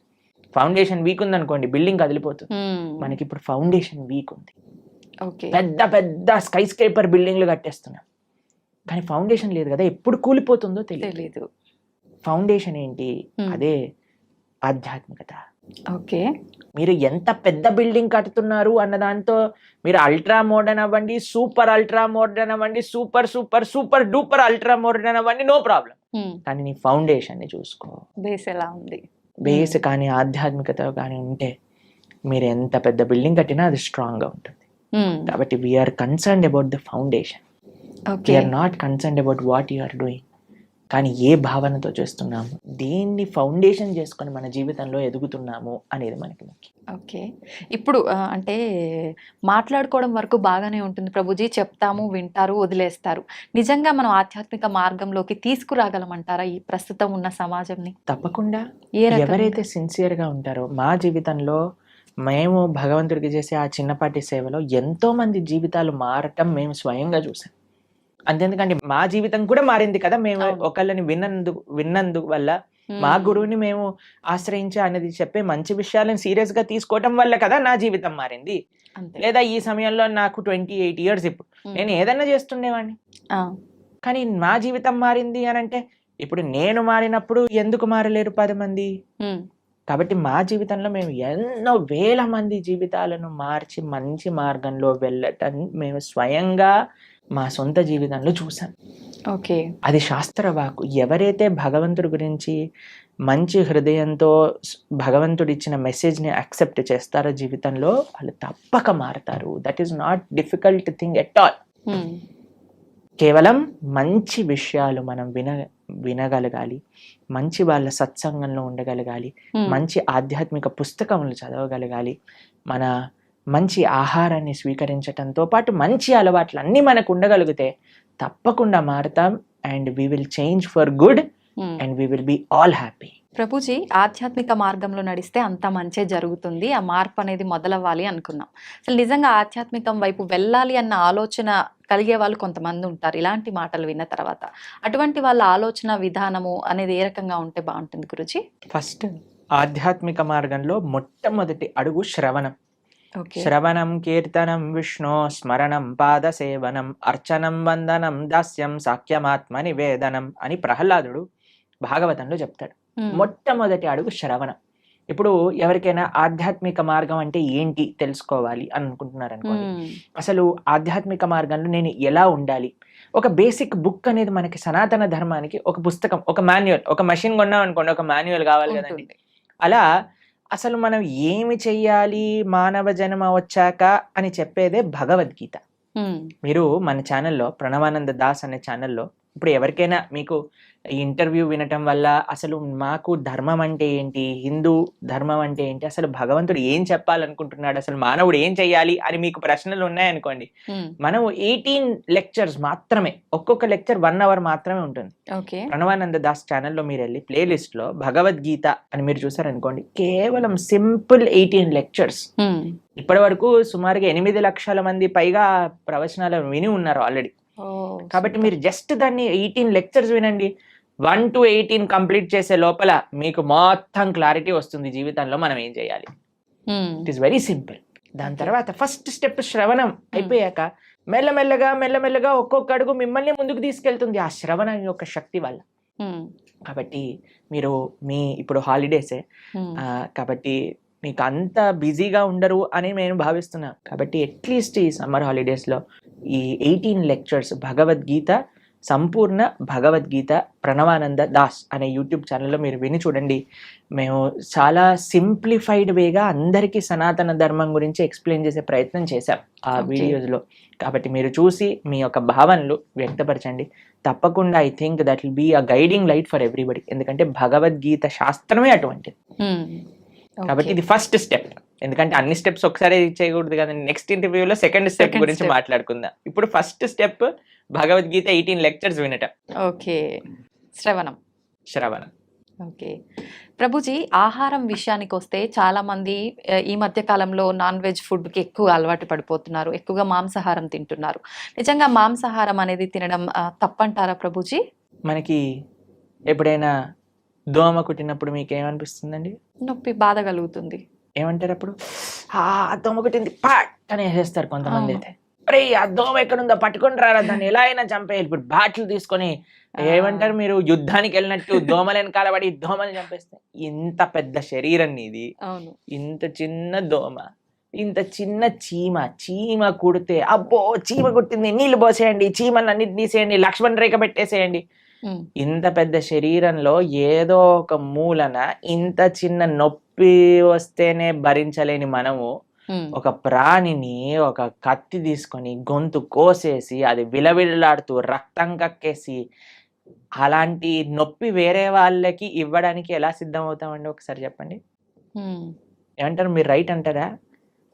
ఫౌండేషన్ వీక్ ఉంది అనుకోండి, బిల్డింగ్ కదిలిపోతుంది. మనకి ఇప్పుడు ఫౌండేషన్ వీక్ ఉంది. పెద్ద పెద్ద స్కై స్కేపర్ బిల్డింగ్లు కట్టేస్తున్నాం, కానీ ఫౌండేషన్ లేదు కదా, ఎప్పుడు కూలిపోతుందో తెలియదు. ఫౌండేషన్ ఏంటి? అదే ఆధ్యాత్మికత. మీరు ఎంత పెద్ద బిల్డింగ్ కట్టుతున్నారు అన్న దాంతో మీరు అల్ట్రా మోడర్న్ అవ్వండి, సూపర్ అల్ట్రా మోడర్న్ అవ్వండి, super super super duper ultra modern అవ్వండి, నో ప్రాబ్లం. కానీ నీ ఫౌండేషన్ ని చూసుకో, బేస్ ఎలా ఉంది. బేస్ కానీ ఆధ్యాత్మికత కానీ ఉంటే మీరు ఎంత పెద్ద బిల్డింగ్ కట్టినా అది స్ట్రాంగ్ గా ఉంటుంది. కాబట్టి we are concerned about the foundation. We are not concerned about what you are doing. కానీ ఏ భావనతో చేస్తున్నాము, దేన్ని ఫౌండేషన్ చేసుకొని మన జీవితంలో ఎదుగుతున్నాము అనేది మనకి ముఖ్యం. ఓకే. ఇప్పుడు అంటే మాట్లాడుకోవడం వరకు బాగానే ఉంటుంది ప్రభుజీ. చెప్తాము, వింటారు, వదిలేస్తారు. నిజంగా మనం ఆధ్యాత్మిక మార్గంలోకి తీసుకురాగలమంటారా ఈ ప్రస్తుతం ఉన్న సమాజంని? తప్పకుండా. ఏ రకంగా? ఎవరైతే సిన్సియర్గా ఉంటారో, మా జీవితంలో మేము భగవంతుడికి చేసే ఆ చిన్నపాటి సేవలో ఎంతో మంది జీవితాలు మారటం మేము స్వయంగా చూసాం. అంతేందుకంటే మా జీవితం కూడా మారింది కదా, మేము అవును. ఒకళ్ళని విన్నందు వల్ల, మా గురువుని మేము ఆశ్రయించి అనేది చెప్పే మంచి విషయాలను సీరియస్ గా తీసుకోవటం వల్ల కదా నా జీవితం మారింది. అంతే. లేదా ఈ సమయంలో నాకు 28 ఇయర్స్, ఇప్పుడు నేను ఏదైనా చేస్తుండేవాడిని, ఆ, కానీ మా జీవితం మారింది అని అంటే ఇప్పుడు నేను మారినప్పుడు ఎందుకు మారలేరు 10 మంది? ఉమ్, కాబట్టి మా జీవితంలో మేము ఎన్నో వేల మంది జీవితాలను మార్చి మంచి మార్గంలో వెళ్ళటం మేము స్వయంగా మా సొంత జీవితంలో చూసాం. ఓకే. అది శాస్త్రవాకు. ఎవరైతే భగవంతుడి గురించి మంచి హృదయంతో భగవంతుడు ఇచ్చిన మెసేజ్ని యాక్సెప్ట్ చేస్తారో జీవితంలో, వాళ్ళు తప్పక మారతారు. That is not difficult thing at all. Um, కేవలం మంచి విషయాలు మనం వినగలగాలి, మంచి వాళ్ళ సత్సంగంలో ఉండగలగాలి, ఉమ్, మంచి ఆధ్యాత్మిక పుస్తకములు చదవగలగాలి, మన మంచి ఆహారాన్ని స్వీకరించటంతో పాటు మంచి అలవాట్లు అన్నీ మనకు ఉండగలిగితే తప్పకుండా మారుతాం. And we will change for good um. And we will be all happy. Prabhuji, ఆధ్యాత్మిక మార్గంలో నడిస్తే అంత మంచే జరుగుతుంది, ఆ మార్పు అనేది మొదలవ్వాలి అనుకున్నాం. అసలు నిజంగా ఆధ్యాత్మికం వైపు వెళ్ళాలి అన్న ఆలోచన కలిగే వాళ్ళు కొంతమంది ఉంటారు ఇలాంటి మాటలు విన్న తర్వాత. అటువంటి వాళ్ళ ఆలోచన విధానము అనేది ఏ రకంగా ఉంటే బాగుంటుంది గురుజీ? ఫస్ట్ ఆధ్యాత్మిక మార్గంలో మొట్టమొదటి అడుగు శ్రవణం. ఓకే. శ్రవణం కీర్తనం విష్ణు స్మరణం పాద సేవనం అర్చనం వందనం దాస్యం సాఖ్యమాత్మ నివేదనం అని ప్రహ్లాదుడు భాగవతంలో చెప్తాడు. ఉమ్, మొట్టమొదటి అడుగు శ్రవణం. ఇప్పుడు ఎవరికైనా ఆధ్యాత్మిక మార్గం అంటే ఏంటి తెలుసుకోవాలి అని అనుకుంటున్నారు అనుకోండి, ఉమ్, అసలు ఆధ్యాత్మిక మార్గంలో నేను ఎలా ఉండాలి, ఒక బేసిక్ బుక్ అనేది మనకి సనాతన ధర్మానికి ఒక పుస్తకం, ఒక మాన్యువల్, ఒక మెషిన్ కొన్నాం అనుకోండి, ఒక మాన్యువల్ కావాలి కదండి. ఉంటుంది. అలా అసలు మనం ఏమి చెయ్యాలి మానవ జన్మ వచ్చాక అని చెప్పేదే భగవద్గీత. ఉమ్, మీరు మన ఛానల్లో ప్రణవానంద దాస్ అనే ఛానల్లో ఇప్పుడు ఎవరికైనా మీకు ఈ ఇంటర్వ్యూ వినటం వల్ల అసలు మాకు ధర్మం అంటే ఏంటి, హిందూ ధర్మం అంటే ఏంటి, అసలు భగవంతుడు ఏం చెప్పాలనుకుంటున్నాడు, అసలు మానవుడు ఏం చెయ్యాలి అని మీకు ప్రశ్నలు ఉన్నాయనుకోండి, ఉమ్, మనం 18 లెక్చర్స్ మాత్రమే, ఒక్కొక్క లెక్చర్ 1 hour మాత్రమే ఉంటుంది. ఓకే. ప్రణవానంద దాస్ ఛానల్లో మీరు వెళ్ళి ప్లేలిస్ట్ లో భగవద్గీత అని మీరు చూసారనుకోండి, కేవలం సింపుల్ 18 లెక్చర్స్. ఉమ్, ఇప్పటి వరకు సుమారుగా 8 లక్షల మంది పైగా ప్రవచనాలు విని ఉన్నారు ఆల్రెడీ. ఓ, కాబట్టి మీరు జస్ట్ దాన్ని 18 లెక్చర్స్ వినండి, 1 to 18 కంప్లీట్ చేసే లోపల మీకు మొత్తం క్లారిటీ వస్తుంది జీవితంలో మనం ఏం చేయాలి. ఉమ్, ఇట్ ఈస్ వెరీ సింపుల్. దాని తర్వాత ఫస్ట్ స్టెప్ శ్రవణం అయిపోయాక మెల్లమెల్లగా ఒక్కొక్క అడుగు మిమ్మల్ని ముందుకు తీసుకెళ్తుంది ఆ శ్రవణం యొక్క శక్తి వల్ల. ఉమ్, కాబట్టి మీరు ఇప్పుడు హాలిడేసే, ఉమ్, కాబట్టి మీకు అంత బిజీగా ఉండరు అని నేను భావిస్తున్నాను. కాబట్టి అట్లీస్ట్ ఈ సమ్మర్ హాలిడేస్లో ఈ 18 లెక్చర్స్ భగవద్గీత, సంపూర్ణ భగవద్గీత ప్రణవానంద దాస్ అనే యూట్యూబ్ ఛానల్లో మీరు విని చూడండి. మేము చాలా సింప్లిఫైడ్ వేగా అందరికీ సనాతన ధర్మం గురించి ఎక్స్ప్లెయిన్ చేసే ప్రయత్నం చేశాం ఆ వీడియోస్లో. కాబట్టి మీరు చూసి మీ యొక్క భావనలు వ్యక్తపరచండి. తప్పకుండా I think that will be a guiding light for everybody. ఎందుకంటే భగవద్గీత శాస్త్రమే అటువంటిది. కాబట్టి ఇది ఫస్ట్ స్టెప్. ఎందుకంటే అన్ని స్టెప్స్ ఒకసారి చేయకూడదు కదండి. నెక్స్ట్ ఇంటర్వ్యూలో సెకండ్ స్టెప్ గురించి మాట్లాడుకుందాం. ఇప్పుడు ఫస్ట్ స్టెప్ భగవద్గీత 18 లెక్చర్స్ వినటం. ఓకే. శ్రవణం. ఓకే. ప్రభుజీ, ఆహారం విషయానికి వస్తే చాలా మంది ఈ మధ్య కాలంలో నాన్ వెజ్ ఫుడ్కి ఎక్కువ అలవాటు పడిపోతున్నారు, ఎక్కువగా మాంసాహారం తింటున్నారు. నిజంగా మాంసాహారం అనేది తినడం తప్పంటారా ప్రభుజీ? మనకి ఎప్పుడైనా దోమ కుట్టినప్పుడు మీకు ఏమనిపిస్తుందండి? నొప్పి, బాధ కలుగుతుంది. ఏమంటారు అప్పుడు? దోమ కుట్టింది పాట్ అని వేసేస్తారు కొంతమంది. అయితే అరే ఆ దోమ ఎక్కడుందో పట్టుకొని రారా, దాన్ని ఎలా అయినా చంపేయాలి. ఇప్పుడు బాటిల్ తీసుకొని ఏమంటారు, మీరు యుద్ధానికి వెళ్ళినట్టు దోమలు వెనకాల పడి దోమని చంపేస్తే. ఇంత పెద్ద శరీరం నీది, ఇంత చిన్న దోమ, ఇంత చిన్న చీమ కుడితే అబ్బో చీమ కుట్టింది, నీళ్లు పోసేయండి, చీమలు అన్నిటి తీసేయండి, లక్ష్మణ్ రేఖ పెట్టేసేయండి. ఇంత పెద్ద శరీరంలో ఏదో ఒక మూలన ఇంత చిన్న నొప్పి వస్తేనే భరించలేని మనము ఒక ప్రాణిని ఒక కత్తి తీసుకొని గొంతు కోసేసి అది విలవిల్లాడుతూ రక్తం కక్కేసి అలాంటి నొప్పి వేరే వాళ్ళకి ఇవ్వడానికి ఎలా సిద్ధం అవుతామండి ఒకసారి చెప్పండి? ఏమంటారు, మీరు రైట్ అంటారా?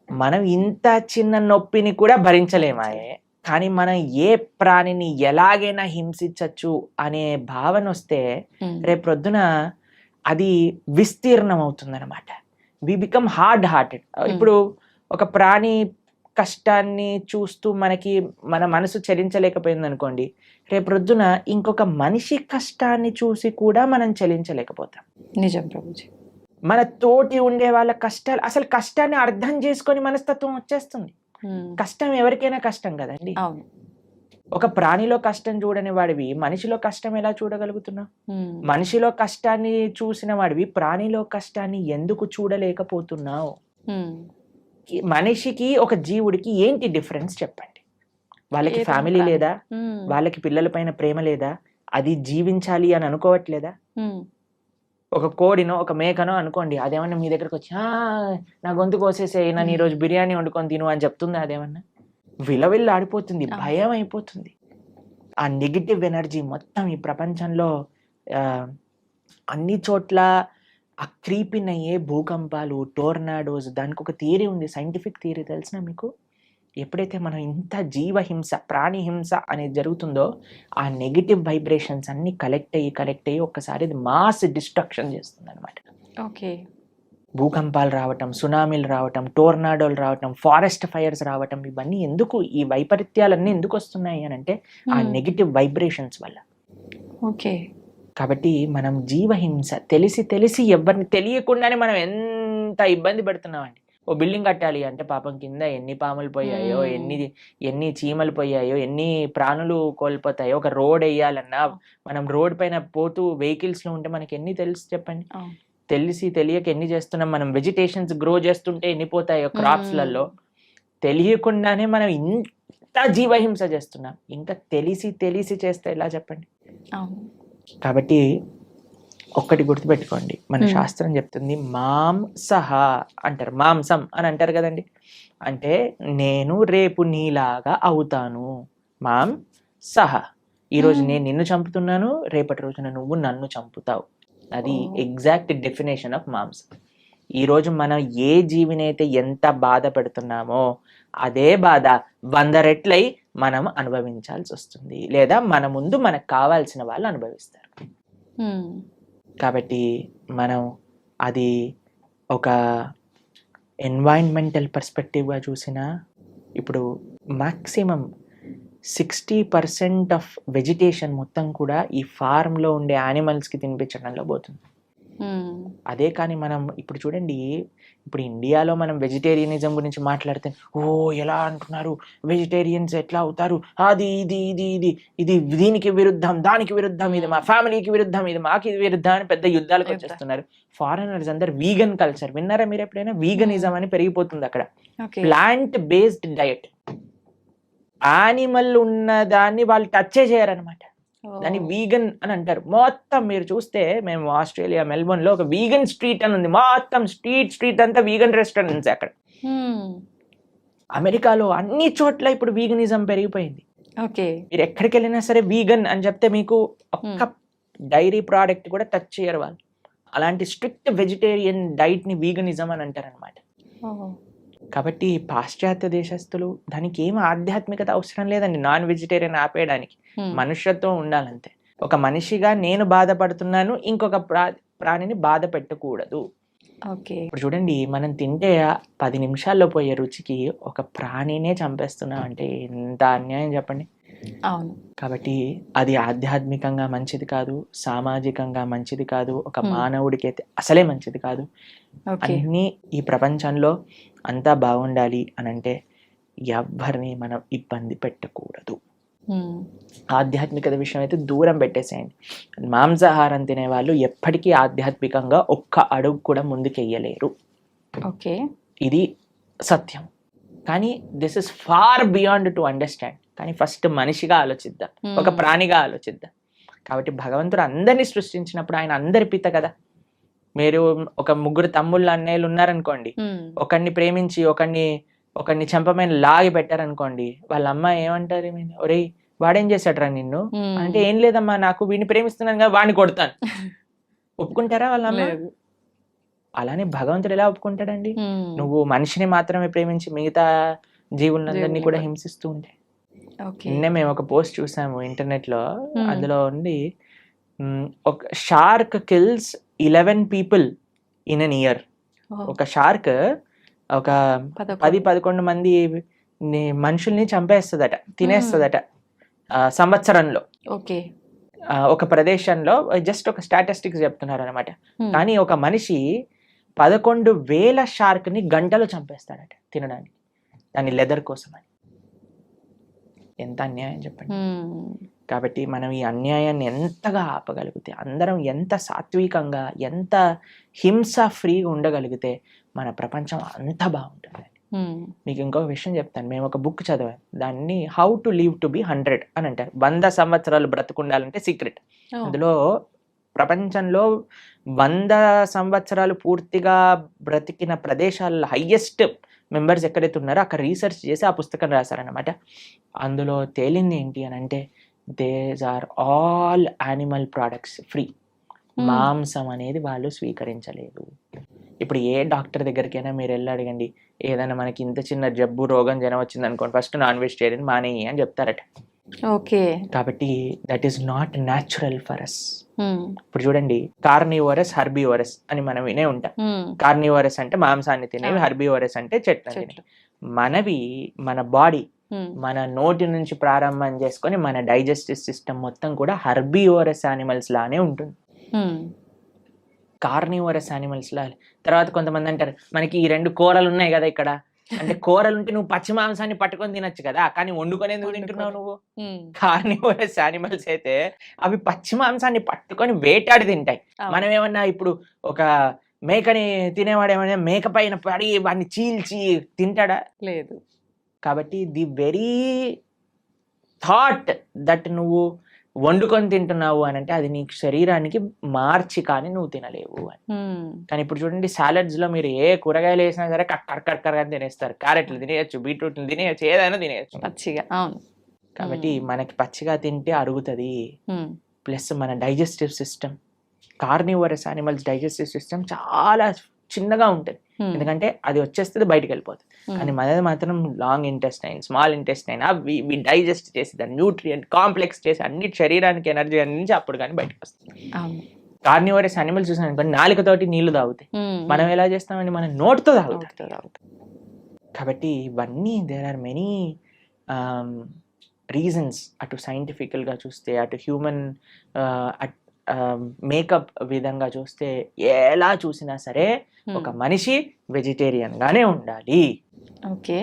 మనం ఇంత చిన్న నొప్పిని కూడా భరించలేమాయే, కానీ మనం ఏ ప్రాణిని ఎలాగైనా హింసించచ్చు అనే భావన వస్తే రేపొద్దున అది విస్తీర్ణం అవుతుందన్నమాట. We become hard hearted. ఇప్పుడు ఒక ప్రాణి కష్టాన్ని చూస్తూ మన మనసు చలించలేకపోయింది అనుకోండి, రేపొద్దున ఇంకొక మనిషి కష్టాన్ని చూసి కూడా మనం చలించలేకపోతాం. నిజం ప్రభుజీ. మన తోటి ఉండే వాళ్ళ కష్టాలు, అసలు కష్టాన్ని అర్థం చేసుకొని మనస్తత్వం వచ్చేస్తుంది. కష్టం ఎవరికైనా కష్టం కదండి. అవును. ఒక ప్రాణిలో కష్టం చూడని వాడివి మనిషిలో కష్టం ఎలా చూడగలుగుతున్నావు? మనిషిలో కష్టాన్ని చూసిన వాడివి ప్రాణిలో కష్టాన్ని ఎందుకు చూడలేకపోతున్నావు? మనిషికి ఒక జీవుడికి ఏంటి డిఫరెన్స్ చెప్పండి? వాళ్ళకి ఫ్యామిలీ లేదా? వాళ్ళకి పిల్లల పైన ప్రేమ లేదా? అది జీవించాలి అని అనుకోవట్లేదా? ఒక కోడినో ఒక మేకనో అనుకోండి, అదేమన్నా మీ దగ్గరకు వచ్చి నా గొంతు కోసేసేయి, నన్ను ఈరోజు బిర్యానీ వండుకొని తిను అని చెప్తుందా? అదేమన్నా విలవిల్లు ఆడిపోతుంది, భయం అయిపోతుంది. ఆ నెగిటివ్ ఎనర్జీ మొత్తం ఈ ప్రపంచంలో అన్ని చోట్ల ఆ క్రీపిన్ అయ్యే భూకంపాలు, టోర్నాడోస్, దానికి ఒక థియరీ ఉంది, సైంటిఫిక్ థియరీ తెలిసిన మీకు? ఎప్పుడైతే మనం ఇంత జీవహింస, ప్రాణి హింస అనేది జరుగుతుందో ఆ నెగిటివ్ వైబ్రేషన్స్ అన్ని కలెక్ట్ అయ్యి ఒక్కసారి అది మాస్ డిస్ట్రక్షన్ చేస్తుంది అనమాట. ఓకే. భూకంపాలు రావటం, సునామీలు రావటం, టోర్నాడోలు రావటం, ఫారెస్ట్ ఫైర్స్ రావటం, ఇవన్నీ ఎందుకు, ఈ వైపరీత్యాలన్నీ ఎందుకు వస్తున్నాయి అని అంటే ఆ నెగిటివ్ వైబ్రేషన్స్ వల్ల. ఓకే. కాబట్టి మనం జీవహింస తెలిసి ఎవరిని తెలియకుండానే మనం ఎంత ఇబ్బంది పెడుతున్నామండి. ఓ బిల్డింగ్ కట్టాలి అంటే పాపం కింద ఎన్ని పాములు పోయాయో, ఎన్ని చీమలు పోయాయో, ఎన్ని ప్రాణులు కోల్పోతాయో. ఒక రోడ్ వేయాలన్నా మనం రోడ్ పైన పోతూ వెహికల్స్ లో ఉంటే మనకి ఎన్ని తెలుసు చెప్పండి? తెలియక ఎన్ని చేస్తున్నాం మనం. వెజిటేషన్స్ గ్రో చేస్తుంటే ఎన్ని పోతాయో క్రాప్స్ లలో. తెలియకుండానే మనం ఇంత జీవహింస చేస్తున్నాం. ఇంకా తెలిసి చేస్తే ఎలా చెప్పండి? కాబట్టి ఒక్కటి గుర్తుపెట్టుకోండి, మన శాస్త్రం చెప్తుంది మాంసహ అంటారు, మాంసం అని అంటారు కదండి. అంటే నేను రేపు నీలాగా అవుతాను. మాంసహ, ఈరోజు నేను నిన్ను చంపుతున్నాను, రేపటి రోజున నువ్వు నన్ను చంపుతావు. అది ఎగ్జాక్ట్ డెఫినేషన్ ఆఫ్ మాంసం. ఈరోజు మనం ఏ జీవినైతే ఎంత బాధ పెడుతున్నామో అదే బాధ 100 రెట్లై మనం అనుభవించాల్సి వస్తుంది, లేదా మన ముందు మనకు కావాల్సిన వాళ్ళు అనుభవిస్తారు. కాబట్టి మనం అది ఒక ఎన్వైరన్మెంటల్ పర్స్పెక్టివ్గా చూసినా, ఇప్పుడు మ్యాక్సిమం 60% ఆఫ్ వెజిటేషన్ మొత్తం కూడా ఈ ఫార్మ్లో ఉండే యానిమల్స్కి తినిపించడంలో పోతుంది. అదే కానీ మనం ఇప్పుడు చూడండి, ఇప్పుడు ఇండియాలో మనం వెజిటేరియనిజం గురించి మాట్లాడితే ఎలా అంటున్నారు, వెజిటేరియన్స్ ఎట్లా అవుతారు, అది ఇది ఇది ఇది ఇది దీనికి విరుద్ధం, దానికి విరుద్ధం, ఇది మా ఫ్యామిలీకి విరుద్ధం, ఇది మాకు ఇది విరుద్ధం అని పెద్ద యుద్ధాలకు వచ్చేస్తున్నారు. ఫారినర్స్ అందరు వీగన్ కల్చర్ విన్నారా మీరు ఎప్పుడైనా? వీగనిజం అని పెరిగిపోతుంది అక్కడ. ప్లాంట్ బేస్డ్ డయట్, యానిమల్ ఉన్న దాన్ని వాళ్ళు టచ్ చేయరనమాట, దాన్ని వీగన్ అని అంటారు. మొత్తం మీరు చూస్తే, మేము ఆస్ట్రేలియా మెల్బోర్న్ లో ఒక వీగన్ స్ట్రీట్ అని ఉంది, మొత్తం స్ట్రీట్ అంతా వీగన్ రెస్టారెంట్స్ అక్కడ. అమెరికాలో అన్ని చోట్ల ఇప్పుడు వీగనిజం పెరిగిపోయింది. మీరు ఎక్కడికి వెళ్ళినా సరే వీగన్ అని చెప్తే మీకు ఒక్క డైరీ ప్రోడక్ట్ కూడా టచ్ చేయరు వాళ్ళు. అలాంటి స్ట్రిక్ట్ వెజిటేరియన్ డైట్ ని వీగనిజం అని అంటారు అనమాట. కాబట్టి పాశ్చాత్య దేశస్తులు, దానికి ఏం ఆధ్యాత్మికత అవసరం లేదండి నాన్ వెజిటేరియన్ ఆపేయడానికి. మనుష్యత్వం ఉండాలంతే. ఒక మనిషిగా నేను బాధపడుతున్నాను, ఇంకొక ప్రాణిని బాధ పెట్టకూడదు. ఇప్పుడు చూడండి, మనం తింటే 10 నిమిషాల్లో పోయే రుచికి ఒక ప్రాణినే చంపేస్తున్నాం అంటే ఎంత అన్యాయం చెప్పండి. అవును. కాబట్టి అది ఆధ్యాత్మికంగా మంచిది కాదు, సామాజికంగా మంచిది కాదు, ఒక మానవుడికి అయితే అసలే మంచిది కాదు. అన్నీ ఈ ప్రపంచంలో అంతా బాగుండాలి అని అంటే ఎవరిని మనం ఇబ్బంది పెట్టకూడదు. ఆధ్యాత్మికత విషయం అయితే దూరం పెట్టేసేయండి. మాంసాహారం తినే వాళ్ళు ఎప్పటికీ ఆధ్యాత్మికంగా ఒక్క అడుగు కూడా ముందుకెయ్యలేరు. ఇది సత్యం. కానీ this is far beyond to understand. కానీ ఫస్ట్ మనిషిగా ఆలోచిద్దాం, ఒక ప్రాణిగా ఆలోచిద్దాం. కాబట్టి భగవంతుడు అందరినీ సృష్టించినప్పుడు ఆయన అందరి పిత కదా. మీరు ఒక 3 తమ్ముళ్ళు అన్నయ్యలు ఉన్నారనుకోండి, ఒకరిని ప్రేమించి ఒకరిని చెంపమైన లాగి పెట్టారనుకోండి, వాళ్ళ అమ్మ ఏమంటారు, ఒరేయ్ వాడేం చేశాడు రా నిన్ను అంటే, ఏం లేదమ్మా నాకు వీడిని ప్రేమిస్తున్నాను కదా వాడిని కొడతాను. ఒప్పుకుంటారా వాళ్ళ అమ్మ? లేదు. అలానే భగవంతుడు ఎలా ఒప్పుకుంటాడండి? నువ్వు మనిషిని మాత్రమే ప్రేమించి మిగతా జీవులందరినీ కూడా హింసిస్తూ ఉంటే. ఓకే. నిన్నే మేము ఒక పోస్ట్ చూసాము ఇంటర్నెట్ లో. అందులో ఉంది ఒక shark kills 11 people in an year. ఒక షార్క్ ఒక 10-11 మంది మనుషుల్ని చంపేస్తుందట, తినేస్తుందట సంవత్సరంలో. ఓకే. ఒక ప్రదేశంలో జస్ట్ ఒక స్టాటిస్టిక్స్ చెప్తున్నారు అనమాట. కానీ ఒక మనిషి 11,000 షార్క్ ని గంటలో చంపేస్తాడట తినడానికి, దాని లెదర్ కోసం అని. ఎంత అన్యాయం చెప్పండి. కాబట్టి మనం ఈ అన్యాయాన్ని ఎంతగా ఆపగలిగితే, అందరం ఎంత సాత్వికంగా, ఎంత హింస ఫ్రీగా ఉండగలిగితే మన ప్రపంచం అంత బాగుంటుంది. మీకు ఇంకొక విషయం చెప్తాను. మేము ఒక బుక్ చదివాం, దాన్ని how to live to be 100 అని అంటారు. 100 సంవత్సరాలు బ్రతుకుండాలంటే సీక్రెట్. అందులో ప్రపంచంలో 100 సంవత్సరాలు పూర్తిగా బ్రతికిన ప్రదేశాల్లో హైయెస్ట్ మెంబర్స్ ఎక్కడైతే ఉన్నారో అక్కడ రీసెర్చ్ చేసి ఆ పుస్తకం రాశారనమాట. అందులో తేలింది ఏంటి అని అంటే, these are all animal products free. మాంసం అనేది వాళ్ళు స్వీకరించలేదు. ఇప్పుడు ఏ డాక్టర్ దగ్గరికైనా మీరు వెళ్ళి అడగండి, ఏదైనా మనకి ఇంత చిన్న జబ్బు రోగం జనం వచ్చింది అనుకోండి, ఫస్ట్ నాన్ వెజిటేరియన్ మానేయి అని చెప్తారట. ఓకే. కాబట్టి that is not natural for us. ఇప్పుడు చూడండి, కార్నివోరస్, హర్బివోరస్ అని మనం వినే ఉంటాం. కార్నివోరస్ అంటే మాంసాన్ని తినేవి, హర్బివోరస్ అంటే చెట్లు తినేవి. మనవి మన బాడీ మన నోటి నుంచి ప్రారంభం చేసుకొని మన డైజెస్టివ్ సిస్టమ్ మొత్తం కూడా హర్బివోరస్ యానిమల్స్ లానే ఉంటుంది, కార్నివోరస్ యానిమల్స్ లా. తర్వాత కొంతమంది అంటారు మనకి ఈ 2 కూరలు ఉన్నాయి కదా ఇక్కడ అంటే, కూరలు ఉంటే నువ్వు పచ్చి మాంసాన్ని పట్టుకొని తినొచ్చు కదా, కానీ వండుకొని ఎందుకు తింటున్నావు నువ్వు? కార్నివోరస్ యానిమల్స్ అయితే అవి పచ్చి మాంసాన్ని పట్టుకొని వేటాడి తింటాయి. మనం ఏమన్నా ఇప్పుడు ఒక మేకని తినేవాడు ఏమన్నా మేక పైన పడి వాడిని చీల్చి తింటాడా? లేదు. కాబట్టి ది వెరీ థాట్ దట్ నువ్వు వండుకొని తింటున్నావు అని అంటే, అది నీ శరీరానికి మార్చి కానీ నువ్వు తినలేవు అని. కానీ ఇప్పుడు చూడండి, సాలడ్స్ లో మీరు ఏ కూరగాయలు వేసినా సరే కక్కర్ అని తినేస్తారు. క్యారెట్లు తినేయచ్చు, బీట్రూట్లు తినేయచ్చు, ఏదైనా తినేయచ్చు పచ్చిగా. అవును. కాబట్టి మనకి పచ్చిగా తింటే అరుగుతుంది. ప్లస్ మన digestive system, carnivorous animals digestive system చాలా చిన్నగా ఉంటుంది, ఎందుకంటే అది వచ్చేస్తుంది బయటకు వెళ్ళిపోతుంది. కానీ మనది మాత్రం లాంగ్ ఇంటెస్టైన్, స్మాల్ ఇంటెస్టైన్, అవి డైజెస్ట్ చేసి దాన్ని న్యూట్రియంట్ కాంప్లెక్స్ చేసి అన్ని శరీరానికి ఎనర్జీ అందించి అప్పుడు కానీ బయటకు వస్తుంది. కార్నివోరస్ యానిమల్స్ చూసాను అనుకోండి, నాలుకతోటి నీళ్లు తాగుతాయి. మనం ఎలా చేస్తామండి? మనం నోటితో తాగుతాం. కాబట్టి ఇవన్నీ దేర్ ఆర్ మెనీ రీజన్స్. అటు సైంటిఫికల్ గా చూస్తే, అటు హ్యూమన్ మేకప్ విధంగా చూస్తే, ఎలా చూసినా సరే ఒక మనిషి వెజిటేరియన్ గానే ఉండాలి. Okay.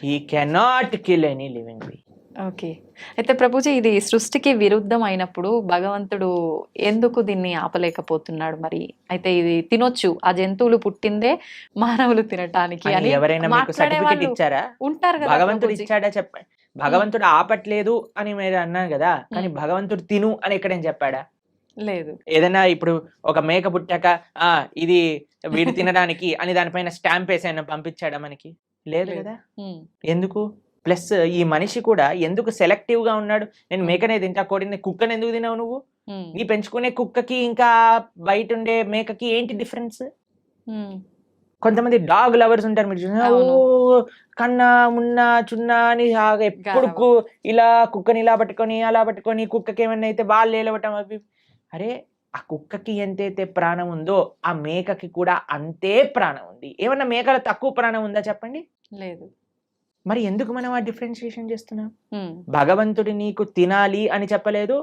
He cannot kill any living being. Okay. అయితే ప్రభుజీ, ఇది సృష్టికి విరుద్ధం అయినప్పుడు భగవంతుడు ఎందుకు దీన్ని ఆపలేకపోతున్నాడు మరి? అయితే ఇది తినొచ్చు, ఆ జంతువులు పుట్టిందే మానవులు తినటానికి అని ఎవరైనా మీకు సర్టిఫికెట్ ఇచ్చారా? ఉంటారు కదా. భగవంతుడు ఇచ్చాడా చెప్పండి. భగవంతుడు ఆపట్లేదు అని మీరు అన్నారు కదా, కానీ భగవంతుడు తిను అని ఎక్కడేం చెప్పాడా? లేదు. ఏదైనా ఇప్పుడు ఒక మేక పుట్టాక ఇది వీడు తినడానికి అని దానిపైన స్టాంప్ వేసి ఆయన పంపించాడా మనకి? లేదు కదా. ఎందుకు? ప్లస్ ఈ మనిషి కూడా ఎందుకు సెలెక్టివ్ గా ఉన్నాడు? నేను మేకనే తింటా, కోడిని, కుక్కని ఎందుకు తినావు నువ్వు? నీ పెంచుకునే కుక్కకి ఇంకా బయట ఉండే మేకకి ఏంటి డిఫరెన్స్? కొంతమంది డాగ్ లవర్స్ ఉంటారు, మీరు చూసినా, ఓ కన్నా మున్నా చున్నా అని ఎప్పుడు ఇలా కుక్కని ఇలా పట్టుకొని అలా పట్టుకొని, కుక్కకి ఏమన్నా అయితే వాళ్ళు ఏలవటం అవి. అరే, ఆ కుక్కకి ఎంతైతే ప్రాణం ఉందో ఆ మేకకి కూడా అంతే ప్రాణం ఉంది. ఏమన్నా మేకల తక్కువ ప్రాణం ఉందా చెప్పండి? లేదు. మరి ఎందుకు మనం ఆ డిఫరెన్షియేషన్ చేస్తున్నాం? భగవంతుడి నీకు తినాలి అని చెప్పలేదు,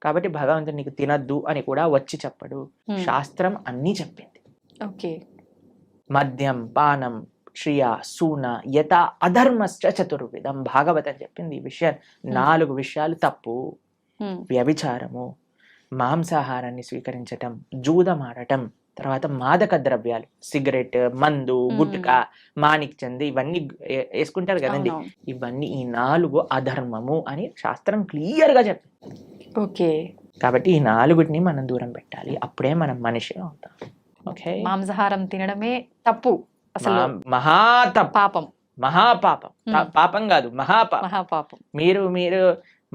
కాబట్టి భగవంతుడు నీకు తినద్దు అని కూడా వచ్చి చెప్పడు. శాస్త్రం అన్నీ చెప్పింది. ఓకే. మద్యం, పానం, శ్రియ, సూన, యత అధర్మశ్చ చతుర్విధం. భాగవతం చెప్పింది ఈ విషయాలు. 4 విషయాలు తప్పు. వ్యభిచారము, మాంసాహారాన్ని స్వీకరించటం, జూదమాడటం, తర్వాత మాదక ద్రవ్యాలు, సిగరెట్, మందు, గుట్కా, మాణిక్ చంద్, ఇవన్నీ వేసుకుంటారు కదండి, ఇవన్నీ ఈ 4 అధర్మము అని శాస్త్రం క్లియర్ గా చెప్పింది. ఓకే. కాబట్టి ఈ 4ని మనం దూరం పెట్టాలి, అప్పుడే మనం మనిషిగా అవుతాం. ఓకే. మాంసాహారం తినడమే తప్పు, అసలు పాపం, మహాపాపం. పాపం కాదు, మహాపాపం. మీరు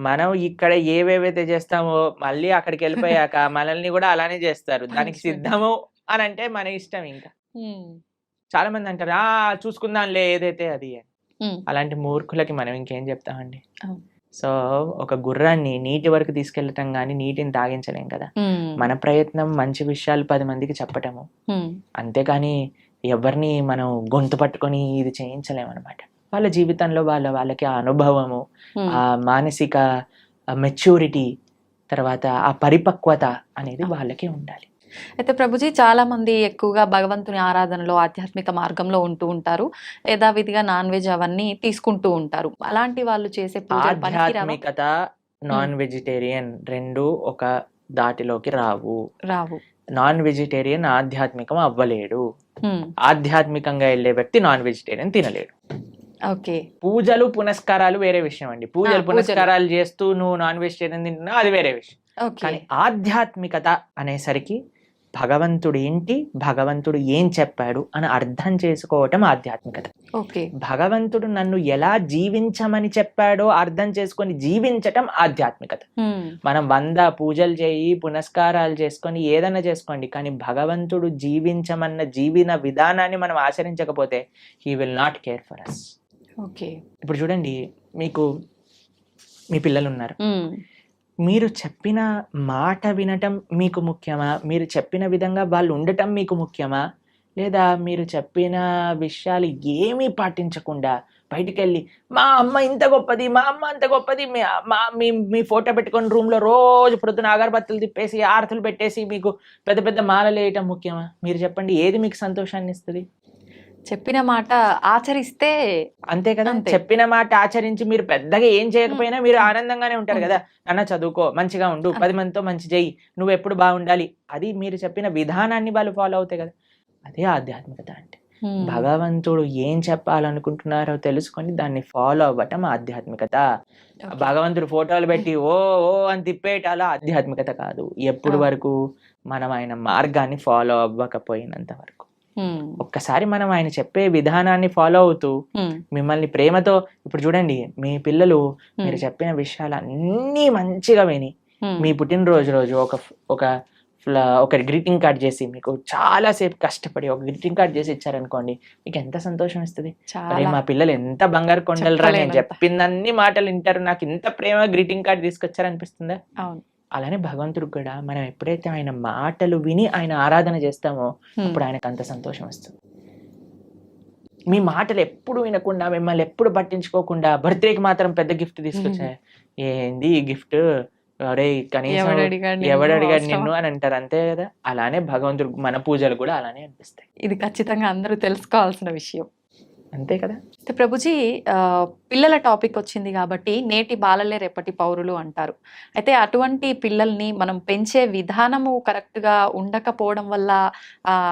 మనం ఇక్కడ ఏవేవైతే చేస్తామో మళ్ళీ అక్కడికి వెళ్ళిపోయాక మనల్ని కూడా అలానే చేస్తారు. దానికి సిద్ధము అని అంటే మన ఇష్టం. ఇంకా చాలా మంది అంటారు చూసుకుందాంలే ఏదైతే అది అని. అలాంటి మూర్ఖులకి మనం ఇంకేం చెప్తామండి. సో ఒక గుర్రాన్ని నీటి వరకు తీసుకెళ్ళటం కానీ నీటిని తాగించలేం కదా. మన ప్రయత్నం మంచి విషయాలు 10 మందికి చెప్పటము, అంతేకాని ఎవరిని మనం గొంతు పట్టుకొని ఇది చేయించలేమన్నమాట. వాళ్ళ జీవితంలో వాళ్ళకి ఆ అనుభవము, ఆ మానసిక మెచ్యూరిటీ, తర్వాత ఆ పరిపక్వత అనేది వాళ్ళకే ఉండాలి. అయితే ప్రభుజీ చాలా మంది ఎక్కువగా భగవంతుని ఆరాధనలో ఆధ్యాత్మిక మార్గంలో ఉంటూ ఉంటారు, యథావిధిగా నాన్ వెజ్ అవన్నీ తీసుకుంటూ ఉంటారు. అలాంటి వాళ్ళు చేసే పూజలు పనికిరావా? ఆధ్యాత్మికత నాన్ వెజిటేరియన్ రెండు ఒక దాటిలోకి రావు. నాన్ వెజిటేరియన్ ఆధ్యాత్మికం అవ్వలేడు. ఆధ్యాత్మికంగా వెళ్ళే వ్యక్తి నాన్ వెజిటేరియన్ తినలేడు. ఓకే. పూజలు పునస్కారాలు వేరే విషయం అండి. పూజలు పునస్కారాలు చేస్తూ నువ్వు నాన్ వెజిటేరియన్ తింటున్నా అది వేరే విషయం. కానీ ఆధ్యాత్మికత అనేసరికి భగవంతుడు ఏంటి, భగవంతుడు ఏం చెప్పాడు అని అర్థం చేసుకోవటం ఆధ్యాత్మికత. భగవంతుడు నన్ను ఎలా జీవించమని చెప్పాడో అర్థం చేసుకొని జీవించటం ఆధ్యాత్మికత. మనం 100 పూజలు చేయి, పునస్కారాలు చేసుకొని ఏదైనా చేసుకోండి, కానీ భగవంతుడు జీవించమన్న జీవన విధానాన్ని మనం ఆచరించకపోతే he will not care for us. ఇప్పుడు చూడండి, మీకు మీ పిల్లలు ఉన్నారు, మీరు చెప్పిన మాట వినటం మీకు ముఖ్యమా, మీరు చెప్పిన విధంగా వాళ్ళు ఉండటం మీకు ముఖ్యమా, లేదా మీరు చెప్పిన విషయాలు ఏమీ పాటించకుండా బయటికి వెళ్ళి మా అమ్మ ఇంత గొప్పది, మా అమ్మ అంత గొప్పది, మీ ఫోటో పెట్టుకొని రూమ్లో రోజు ప్రొద్దున అగరబత్తులు తిప్పేసి ఆరతులు పెట్టేసి మీకు పెద్ద పెద్ద మాలలు వేయటం ముఖ్యమా? మీరు చెప్పండి, ఏది మీకు సంతోషాన్ని ఇస్తుంది? చెప్పిన మాట ఆచరిస్తే అంతే కదా. చెప్పిన మాట ఆచరించి మీరు పెద్దగా ఏం చేయకపోయినా మీరు ఆనందంగానే ఉంటారు కదా. నాన్న చదువుకో, మంచిగా ఉండు, 10 మందితో మంచి చెయ్యి, నువ్వు ఎప్పుడు బాగుండాలి, అది మీరు చెప్పిన విధానాన్ని వాళ్ళు ఫాలో అవుతాయి కదా. అదే ఆధ్యాత్మికత అంటే. భగవంతుడు ఏం చెప్పాలనుకుంటున్నారో తెలుసుకొని దాన్ని ఫాలో అవ్వటం ఆధ్యాత్మికత. భగవంతుడు ఫోటోలు పెట్టి ఓ ఓ అని తిప్పేటాల ఆధ్యాత్మికత కాదు. ఎప్పుడు వరకు మనం ఆయన మార్గాన్ని ఫాలో అవ్వకపోయినంత వరకు. ఒక్కసారి మనం ఆయన చెప్పే విధానాన్ని ఫాలో అవుతూ మిమ్మల్ని ప్రేమతో, ఇప్పుడు చూడండి, మీ పిల్లలు మీరు చెప్పిన విషయాలు అన్నీ మంచిగా విని మీ పుట్టినరోజు రోజు ఒక గ్రీటింగ్ కార్డ్ చేసి మీకు చాలా సేపు కష్టపడి ఒక గ్రీటింగ్ కార్డ్ చేసి ఇచ్చారనుకోండి, మీకు ఎంత సంతోషం ఇస్తుంది. అరే మా పిల్లలు ఎంత బంగారు కొండలరా, నేను చెప్పిందన్ని మాటలు వింటారు, నాకు ఇంత ప్రేమ గ్రీటింగ్ కార్డ్ తీసుకొచ్చారనిపిస్తుందా? అలానే భగవంతుడు కూడా మనం ఎప్పుడైతే ఆయన మాటలు విని ఆయన ఆరాధన చేస్తామో అప్పుడు ఆయనకు అంత సంతోషం వస్తుంది. మీ మాటలు ఎప్పుడు వినకుండా, మిమ్మల్ని ఎప్పుడు పట్టించుకోకుండా బర్త్డేకి మాత్రం పెద్ద గిఫ్ట్ తీసుకొచ్చా, ఏంది ఈ గిఫ్ట్, కనీసం ఎవడు అడిగాడు నిన్ను అని అంటారు, అంతే కదా. అలానే భగవంతుడు మన పూజలు కూడా అలానే అనిపిస్తాయి. ఇది ఖచ్చితంగా అందరూ తెలుసుకోవాల్సిన విషయం, అంతే కదా. ప్రభుజీ, పిల్లల టాపిక్ వచ్చింది కాబట్టి నేటి బాలలే రేపటి పౌరులు అంటారు. అయితే అటువంటి పిల్లల్ని మనం పెంచే విధానము కరెక్ట్గా ఉండకపోవడం వల్ల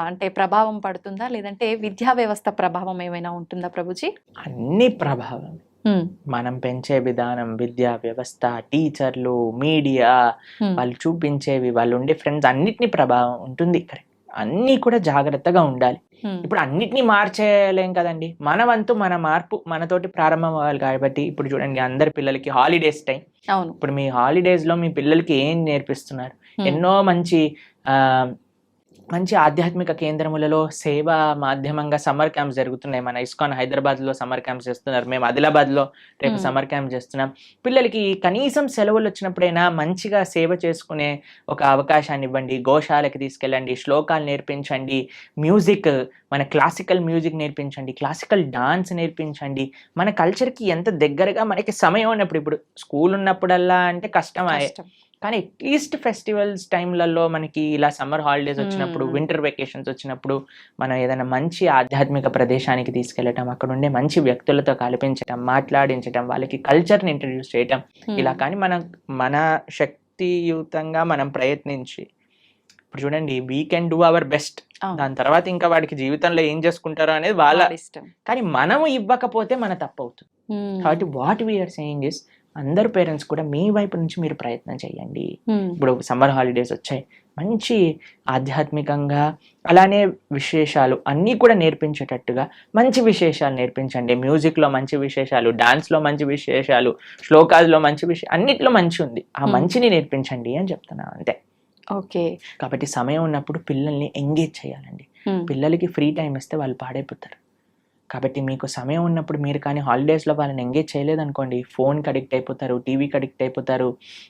అంటే ప్రభావం పడుతుందా, లేదంటే విద్యా వ్యవస్థ ప్రభావం ఏమైనా ఉంటుందా ప్రభుజీ? అన్ని ప్రభావం. మనం పెంచే విధానం, విద్యా వ్యవస్థ, టీచర్లు, మీడియా, వాళ్ళు చూపించేవి, వాళ్ళు ఉండే ఫ్రెండ్స్, అన్నిటినీ ప్రభావం ఉంటుంది. కరెక్ట్, అన్నీ కూడా జాగ్రత్తగా ఉండాలి. ఇప్పుడు అన్నిటినీ మార్చేయలేం కదండి. మన వంతు మన మార్పు మనతోటి ప్రారంభం అవ్వాలి. కాబట్టి ఇప్పుడు చూడండి, అందరి పిల్లలకి హాలిడేస్ టైం. ఇప్పుడు మీ హాలిడేస్ లో మీ పిల్లలకి ఏం నేర్పిస్తున్నారు? ఎన్నో మంచి ఆధ్యాత్మిక కేంద్రములలో సేవా మాధ్యమంగా సమ్మర్ క్యాంప్స్ జరుగుతున్నాయి. మన ఇస్కాన్ హైదరాబాద్ లో సమ్మర్ క్యాంప్స్ చేస్తున్నారు, మేము ఆదిలాబాద్ లో రేపు సమ్మర్ క్యాంప్ చేస్తున్నాం. పిల్లలకి కనీసం సెలవులు వచ్చినప్పుడైనా మంచిగా సేవ చేసుకునే ఒక అవకాశాన్ని ఇవ్వండి. గోశాలకి తీసుకెళ్ళండి, శ్లోకాలు నేర్పించండి, మ్యూజిక్, మన క్లాసికల్ మ్యూజిక్ నేర్పించండి, క్లాసికల్ డాన్స్ నేర్పించండి. మన కల్చర్కి ఎంత దగ్గరగా మనకి సమయం ఉన్నప్పుడు, ఇప్పుడు స్కూల్ ఉన్నప్పుడల్లా అంటే కష్టం, కానీ అట్లీస్ట్ ఫెస్టివల్స్ టైంలలో మనకి ఇలా సమ్మర్ హాలిడేస్ వచ్చినప్పుడు, వింటర్ వెకేషన్స్ వచ్చినప్పుడు మనం ఏదైనా మంచి ఆధ్యాత్మిక ప్రదేశానికి తీసుకెళ్ళటం, అక్కడ ఉండే మంచి వ్యక్తులతో కల్పించటం, మాట్లాడించటం, వాళ్ళకి కల్చర్ని ఇంట్రడ్యూస్ చేయటం, ఇలా కానీ మన శక్తియుతంగా మనం ప్రయత్నించి, ఇప్పుడు చూడండి, we can do our best. దాని తర్వాత ఇంకా వాడికి జీవితంలో ఏం చేసుకుంటారో అనేది వాళ్ళ ఇష్టం. కానీ మనము ఇవ్వకపోతే మన తప్పు అవుతుంది. కాబట్టి వాట్ వీఆర్ సేయింగ్ ఇస్, అందరు పేరెంట్స్ కూడా మీ వైపు నుంచి మీరు ప్రయత్నం చేయండి. ఉమ్, ఇప్పుడు సమ్మర్ హాలిడేస్ వచ్చాయి, మంచి ఆధ్యాత్మికంగా అలానే విశేషాలు అన్నీ కూడా నేర్పించేటట్టుగా మంచి విశేషాలు నేర్పించండి. మ్యూజిక్లో మంచి విశేషాలు, డాన్స్లో మంచి విశేషాలు, శ్లోకాల్లో మంచి విషయం, అన్నిట్లో మంచి ఉంది. ఆ మంచిని నేర్పించండి అని చెప్తున్నాను అంతే. ఓకే. కాబట్టి సమయం ఉన్నప్పుడు పిల్లల్ని ఎంగేజ్ చేయాలండి. ఉమ్, పిల్లలకి ఫ్రీ టైం ఇస్తే వాళ్ళు పాడైపోతారు. కాబట్టి మీకు సమయం ఉన్నప్పుడు మీరు కానీ హాలిడేస్లో వాళ్ళని ఎంగేజ్ చేయలేదనుకోండి, ఫోన్కి అడిక్ట్ అయిపోతారు, టీవీకి అడిక్ట్ అయిపోతారు,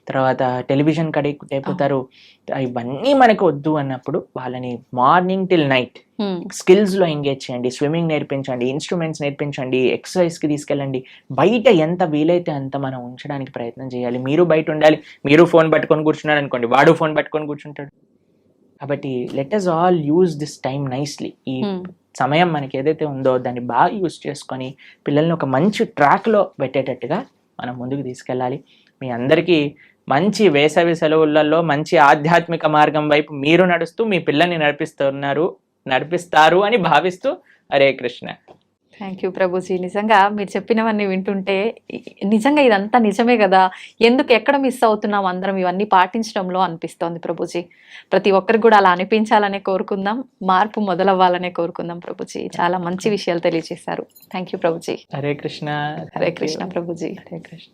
తర్వాత టెలివిజన్కి అడిక్ట్ అయిపోతారు. ఇవన్నీ మనకు వద్దు అన్నప్పుడు వాళ్ళని మార్నింగ్ టిల్ నైట్ ఉమ్, స్కిల్స్లో ఎంగేజ్ చేయండి. స్విమ్మింగ్ నేర్పించండి, ఇన్స్ట్రుమెంట్స్ నేర్పించండి, ఎక్సర్సైజ్కి తీసుకెళ్ళండి. బయట ఎంత వీలైతే అంత మనం ఉంచడానికి ప్రయత్నం చేయాలి. మీరు బయట ఉండాలి. మీరు ఫోన్ పట్టుకొని కూర్చున్నారు అనుకోండి, వాడు ఫోన్ పట్టుకొని కూర్చుంటాడు. కాబట్టి let us all use this time nicely. ఈ ఉమ్, సమయం మనకి ఏదైతే ఉందో దాన్ని బాగా యూజ్ చేసుకొని పిల్లల్ని ఒక మంచి ట్రాక్లో పెట్టేటట్టుగా మనం ముందుకు తీసుకెళ్ళాలి. మీ అందరికీ మంచి వేసవి సెలవులలో మంచి ఆధ్యాత్మిక మార్గం వైపు మీరు నడుస్తూ మీ పిల్లల్ని నడిపిస్తారు అని భావిస్తూ హరే కృష్ణ. Thank you Prabhuji. నిజంగా మీరు చెప్పినవన్నీ వింటుంటే నిజంగా ఇదంతా నిజమే కదా, ఎందుకు ఎక్కడ మిస్ అవుతున్నాం అందరం ఇవన్నీ పాటించడంలో అనిపిస్తోంది ప్రభుజీ. ప్రతి ఒక్కరికి కూడా అలా అనిపించాలనే కోరుకుందాం, మార్పు మొదలవ్వాలనే కోరుకుందాం ప్రభుజీ. చాలా మంచి విషయాలు తెలియజేశారు. Thank you Prabhuji. హరే కృష్ణ. హరే కృష్ణ ప్రభుజీ. హరే కృష్ణ.